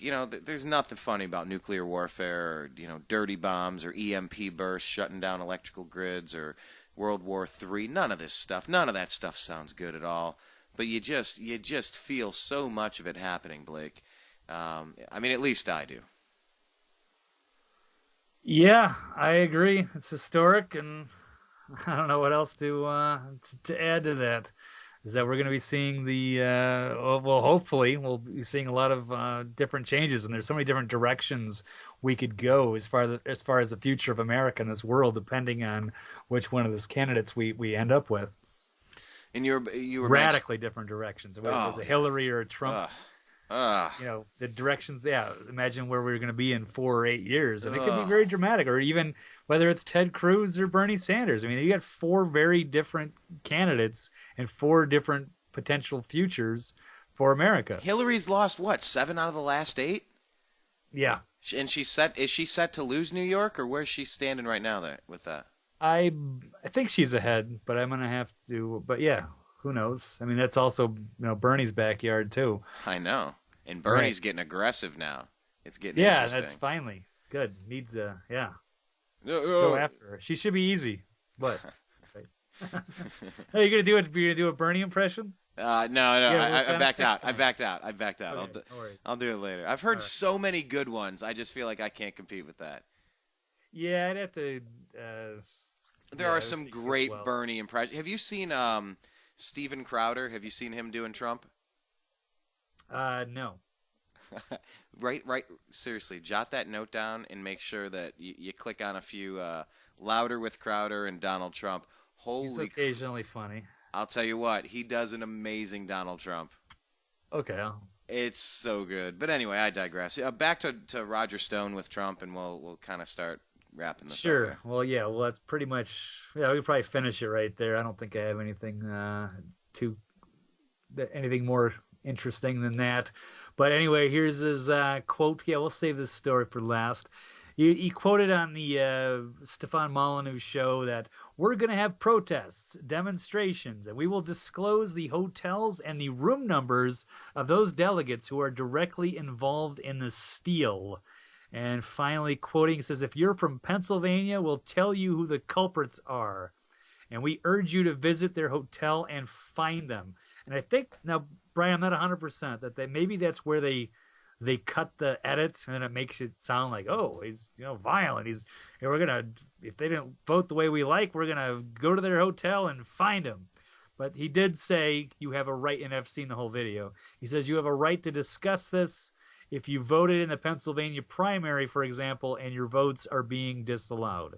[SPEAKER 2] there's nothing funny about nuclear warfare or, dirty bombs or EMP bursts shutting down electrical grids or World War III. None of that stuff sounds good at all. But you just feel so much of it happening, Blake. I mean, at least I do.
[SPEAKER 3] Yeah, I agree. It's historic, and I don't know what else to add to that. Is that we're going to be seeing hopefully we'll be seeing a lot of different changes, and there's so many different directions we could go as far as the future of America and this world, depending on which one of those candidates we end up with.
[SPEAKER 2] And you were
[SPEAKER 3] radically different directions, whether it was a Hillary or a Trump. The directions, imagine where we're going to be in 4 or 8 years. And it could be very dramatic, or even whether it's Ted Cruz or Bernie Sanders. I mean, you got 4 very different candidates and 4 different potential futures for America.
[SPEAKER 2] Hillary's lost, 7 out of the last 8?
[SPEAKER 3] Yeah.
[SPEAKER 2] And is she set to lose New York, or where's she standing right now with that?
[SPEAKER 3] I think she's ahead, but I'm going to have to, but yeah. Who knows? I mean, that's also Bernie's backyard too.
[SPEAKER 2] I know, and Bernie's getting aggressive now. It's getting interesting.
[SPEAKER 3] Yeah, that's finally good. Needs go after her. She should be easy, but hey, you're gonna do a Bernie impression?
[SPEAKER 2] No, I backed out. I backed out.
[SPEAKER 3] Okay,
[SPEAKER 2] I'll do it later. I've heard so many good ones. I just feel like I can't compete with that.
[SPEAKER 3] Yeah, I'd have to.
[SPEAKER 2] There are some great Bernie impressions. Have you seen Steven Crowder? Have you seen him doing Trump?
[SPEAKER 3] No.
[SPEAKER 2] Right. Seriously, jot that note down and make sure that you click on a few Louder with Crowder and Donald Trump.
[SPEAKER 3] He's occasionally funny.
[SPEAKER 2] I'll tell you what, he does an amazing Donald Trump.
[SPEAKER 3] Okay.
[SPEAKER 2] It's so good. But anyway, I digress. Back to Roger Stone with Trump, and we'll kind of start wrapping this up
[SPEAKER 3] Sure.
[SPEAKER 2] there.
[SPEAKER 3] Well, yeah. Well, that's pretty much. Yeah, we could probably finish it right there. I don't think I have anything anything more interesting than that. But anyway, here's his quote. Yeah, we'll save this story for last. He quoted on the Stefan Molyneux show that we're going to have protests, demonstrations, and we will disclose the hotels and the room numbers of those delegates who are directly involved in the steal. And finally, quoting, says, if you're from Pennsylvania, we'll tell you who the culprits are. And we urge you to visit their hotel and find them. And I think, now, Brian, I'm not 100% that maybe that's where they cut the edit and it makes it sound like, oh, he's violent. We're gonna, if they didn't vote the way we like, we're gonna go to their hotel and find him. But he did say you have a right, and I've seen the whole video. He says you have a right to discuss this if you voted in the Pennsylvania primary, for example, and your votes are being disallowed.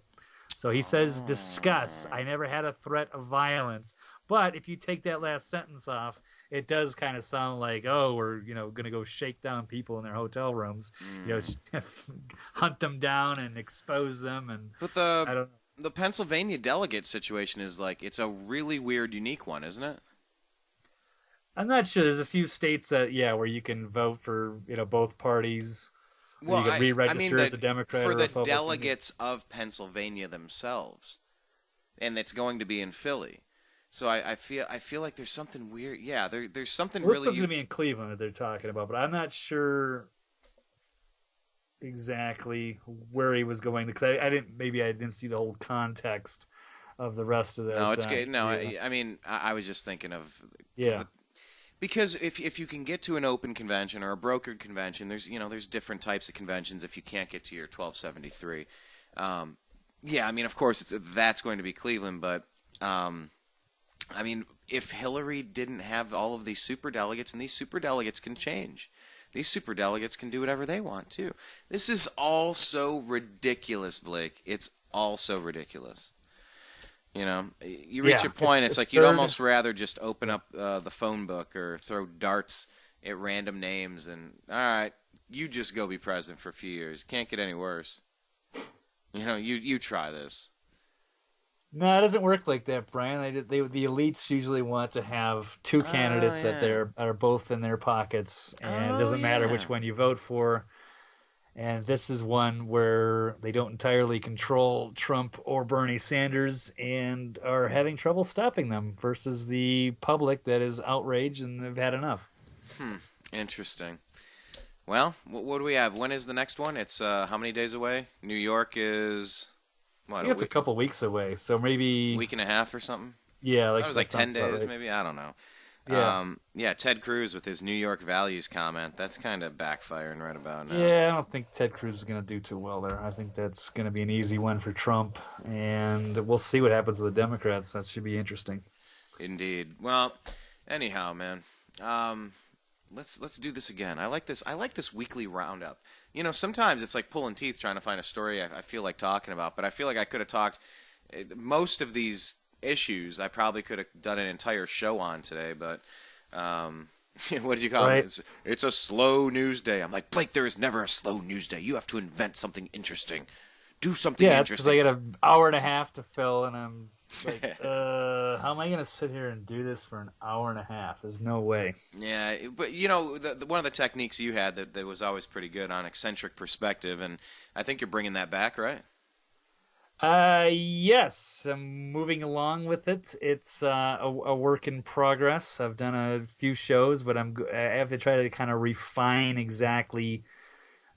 [SPEAKER 3] So he says discuss. I never had a threat of violence. But if you take that last sentence off, it does kind of sound like, oh, we're going to go shake down people in their hotel rooms, hunt them down and expose them, and
[SPEAKER 2] But
[SPEAKER 3] I don't know.
[SPEAKER 2] the Pennsylvania delegate situation is like, it's a really weird, unique one, isn't it?
[SPEAKER 3] I'm not sure. There's a few states that where you can vote for both parties.
[SPEAKER 2] Well,
[SPEAKER 3] you can re-register as a Democrat
[SPEAKER 2] for
[SPEAKER 3] or
[SPEAKER 2] the
[SPEAKER 3] Republican.
[SPEAKER 2] delegates of Pennsylvania themselves, and it's going to be in Philly. So I feel like there's something weird. Yeah, there's something
[SPEAKER 3] We're
[SPEAKER 2] really.
[SPEAKER 3] supposed to be in Cleveland that they're talking about, but I'm not sure exactly where he was going because I didn't see the whole context of the rest of that.
[SPEAKER 2] No, it's good. No, I mean I was just thinking of because if you can get to an open convention or a brokered convention, there's different types of conventions. If you can't get to your 1273, I mean of course that's going to be Cleveland, but. I mean, if Hillary didn't have all of these superdelegates, and these superdelegates can change. These superdelegates can do whatever they want, too. This is all so ridiculous, Blake. It's all so ridiculous. You reach a point, it's like you'd almost rather just open up the phone book or throw darts at random names and, all right, you just go be president for a few years. Can't get any worse. You try this.
[SPEAKER 3] No, it doesn't work like that, Brian. The elites usually want to have two candidates that are both in their pockets, and it doesn't matter which one you vote for. And this is one where they don't entirely control Trump or Bernie Sanders and are having trouble stopping them versus the public that is outraged and they've had enough.
[SPEAKER 2] Interesting. Well, what do we have? When is the next one? It's how many days away? New York is...
[SPEAKER 3] I think it's a couple weeks away, so maybe...
[SPEAKER 2] week and a half or something?
[SPEAKER 3] Yeah.
[SPEAKER 2] That was like 10 days, right. Maybe? I don't know.
[SPEAKER 3] Yeah.
[SPEAKER 2] Ted Cruz with his New York values comment. That's kind of backfiring right about now.
[SPEAKER 3] Yeah, I don't think Ted Cruz is going to do too well there. I think that's going to be an easy one for Trump, and we'll see what happens with the Democrats. That should be interesting.
[SPEAKER 2] Indeed. Well, anyhow, man, let's do this again. I like this weekly roundup. Sometimes it's like pulling teeth trying to find a story I feel like talking about, but I feel like I could have talked most of these issues. I probably could have done an entire show on today, but what did you call it? It's a slow news day. I'm like, Blake, there is never a slow news day. You have to invent something interesting. Do something interesting.
[SPEAKER 3] Yeah, because I got an hour and a half to fill, and I'm like, how am I going to sit here and do this for an hour and a half? There's no way. Yeah,
[SPEAKER 2] but one of the techniques you had that was always pretty good on eccentric perspective, and I think you're bringing that back, right?
[SPEAKER 3] Yes, I'm moving along with it. It's a work in progress. I've done a few shows, but I have to try to kind of refine exactly,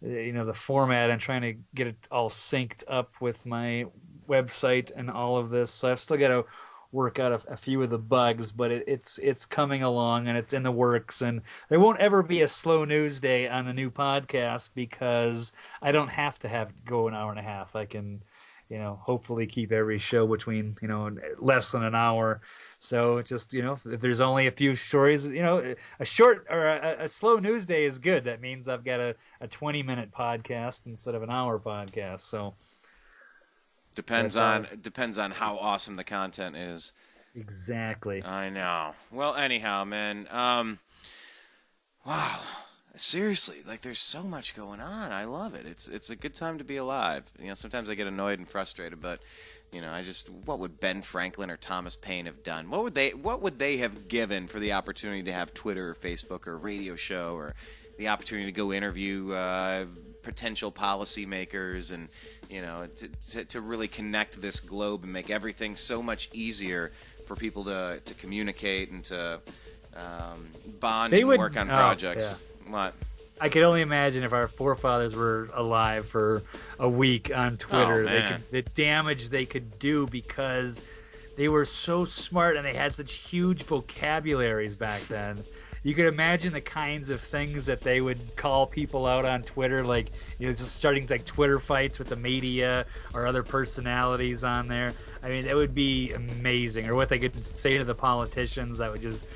[SPEAKER 3] the format. I'm trying to get it all synced up with my website and all of this. So I've still got to work out a few of the bugs, but it's coming along and it's in the works. And there won't ever be a slow news day on the new podcast because I don't have to go an hour and a half. I can, hopefully keep every show between, less than an hour. So just, if there's only a few stories, a short or a slow news day is good. That means I've got a 20-minute podcast instead of an hour podcast. So
[SPEAKER 2] depends on how awesome the content is.
[SPEAKER 3] Exactly.
[SPEAKER 2] I know. Well, anyhow, man. Wow. Seriously, like there's so much going on. I love it. It's a good time to be alive. Sometimes I get annoyed and frustrated, but I just what would Ben Franklin or Thomas Paine have done? What would they have given for the opportunity to have Twitter or Facebook or a radio show or the opportunity to go interview potential policymakers and to really connect this globe and make everything so much easier for people to communicate and to bond and work on projects.
[SPEAKER 3] Yeah.
[SPEAKER 2] What?
[SPEAKER 3] I could only imagine if our forefathers were alive for a week on Twitter, the damage they could do because they were so smart and they had such huge vocabularies back then. You could imagine the kinds of things that they would call people out on Twitter, like just starting like Twitter fights with the media or other personalities on there. I mean, that would be amazing. Or what they could say to the politicians. That would just,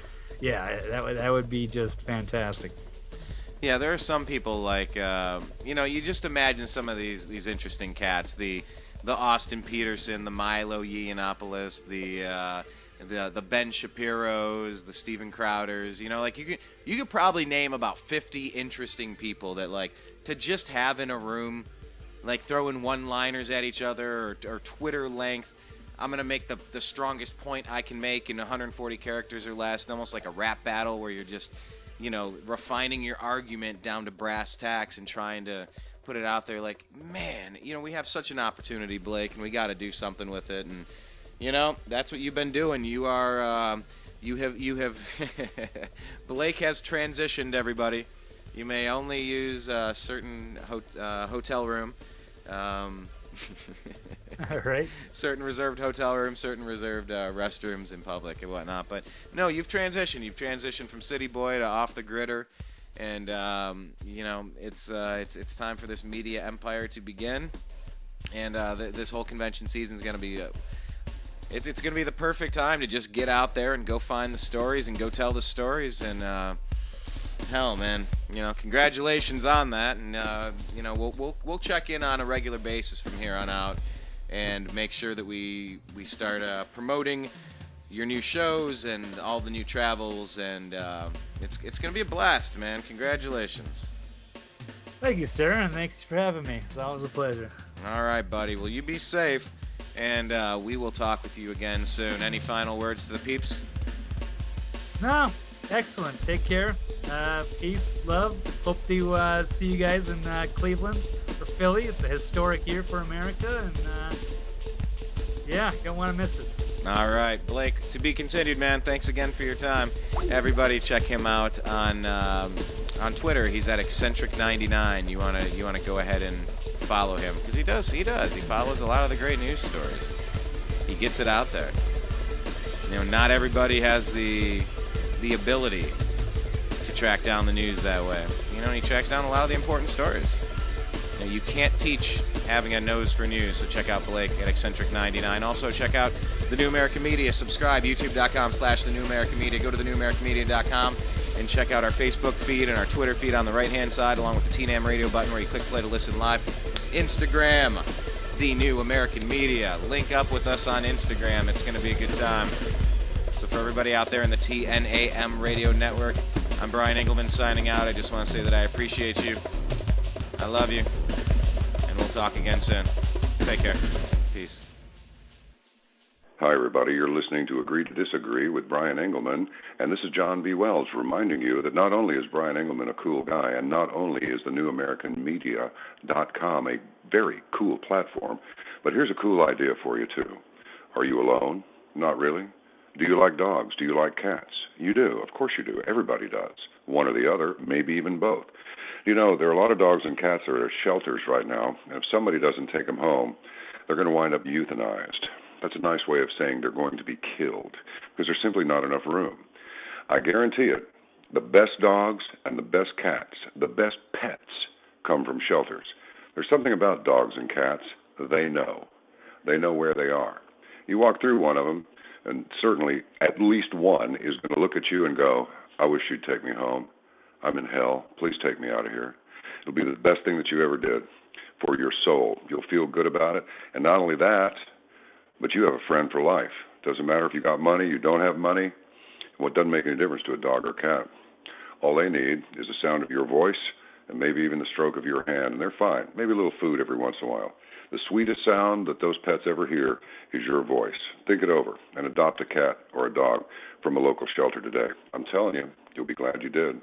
[SPEAKER 3] that would be just fantastic.
[SPEAKER 2] Yeah, there are some people like you just imagine some of these interesting cats, the Austin Peterson, the Milo Yiannopoulos, the Ben Shapiros, the Steven Crowders. Like you could probably name about 50 interesting people that like to just have in a room, like throwing one-liners at each other or Twitter length. I'm gonna make the strongest point I can make in 140 characters or less, almost like a rap battle where you're just refining your argument down to brass tacks and trying to put it out there. Like, man, we have such an opportunity, Blake, and we got to do something with it. And that's what you've been doing. You are, you have. Blake has transitioned. Everybody, you may only use a certain hotel room.
[SPEAKER 3] Right.
[SPEAKER 2] Certain reserved hotel rooms, certain reserved restrooms in public and whatnot. But no, you've transitioned. You've transitioned from city boy to off the gridder, and it's time for this media empire to begin. And this whole convention season is going to be it's going to be the perfect time to just get out there and go find the stories and go tell the stories. And hell, man, congratulations on that. And we'll check in on a regular basis from here on out. And make sure that we start promoting your new shows and all the new travels, and it's going to be a blast, man. Congratulations.
[SPEAKER 3] Thank you, sir, and thanks for having me. It's always a pleasure.
[SPEAKER 2] All right, buddy. Well, you be safe, and we will talk with you again soon. Any final words to the peeps?
[SPEAKER 3] No, excellent. Take care. Peace, love. Hope to see you guys in Cleveland or Philly. It's a historic year for America, and don't want to miss it.
[SPEAKER 2] All right, Blake, to be continued, man. Thanks again for your time. Everybody, check him out on Twitter. He's at eccentric99. You wanna go ahead and follow him because he does. He follows a lot of the great news stories. He gets it out there. Not everybody has the ability to track down the news that way. He tracks down a lot of the important stories. You can't teach having a nose for news, so check out Blake at eccentric99. Also, check out The New American Media. Subscribe, youtube.com/The New American Media. Go to thenewamericanmedia.com and check out our Facebook feed and our Twitter feed on the right-hand side, along with the TNAM radio button where you click play to listen live. Instagram, The New American Media. Link up with us on Instagram. It's going to be a good time. So for everybody out there in the TNAM radio network, I'm Brian Engelman signing out. I just want to say that I appreciate you. I love you. And we'll talk again soon. Take care. Peace.
[SPEAKER 4] Hi, everybody. You're listening to Agree to Disagree with Brian Engelman, and this is John B. Wells reminding you that not only is Brian Engelman a cool guy, and not only is the newamericanmedia.com a very cool platform, but here's a cool idea for you, too. Are you alone? Not really. Do you like dogs? Do you like cats? You do. Of course you do. Everybody does. One or the other, maybe even both. There are a lot of dogs and cats that are at shelters right now, and if somebody doesn't take them home, they're going to wind up euthanized. That's a nice way of saying they're going to be killed, because there's simply not enough room. I guarantee it, the best dogs and the best cats, the best pets, come from shelters. There's something about dogs and cats. They know. They know where they are. You walk through one of them, and certainly at least one is going to look at you and go, I wish you'd take me home. I'm in hell. Please take me out of here. It'll be the best thing that you ever did for your soul. You'll feel good about it. And not only that, but you have a friend for life. Doesn't matter if you got money, you don't have money. Well, it doesn't make any difference to a dog or cat. All they need is the sound of your voice and maybe even the stroke of your hand, and they're fine. Maybe a little food every once in a while. The sweetest sound that those pets ever hear is your voice. Think it over and adopt a cat or a dog from a local shelter today. I'm telling you, you'll be glad you did.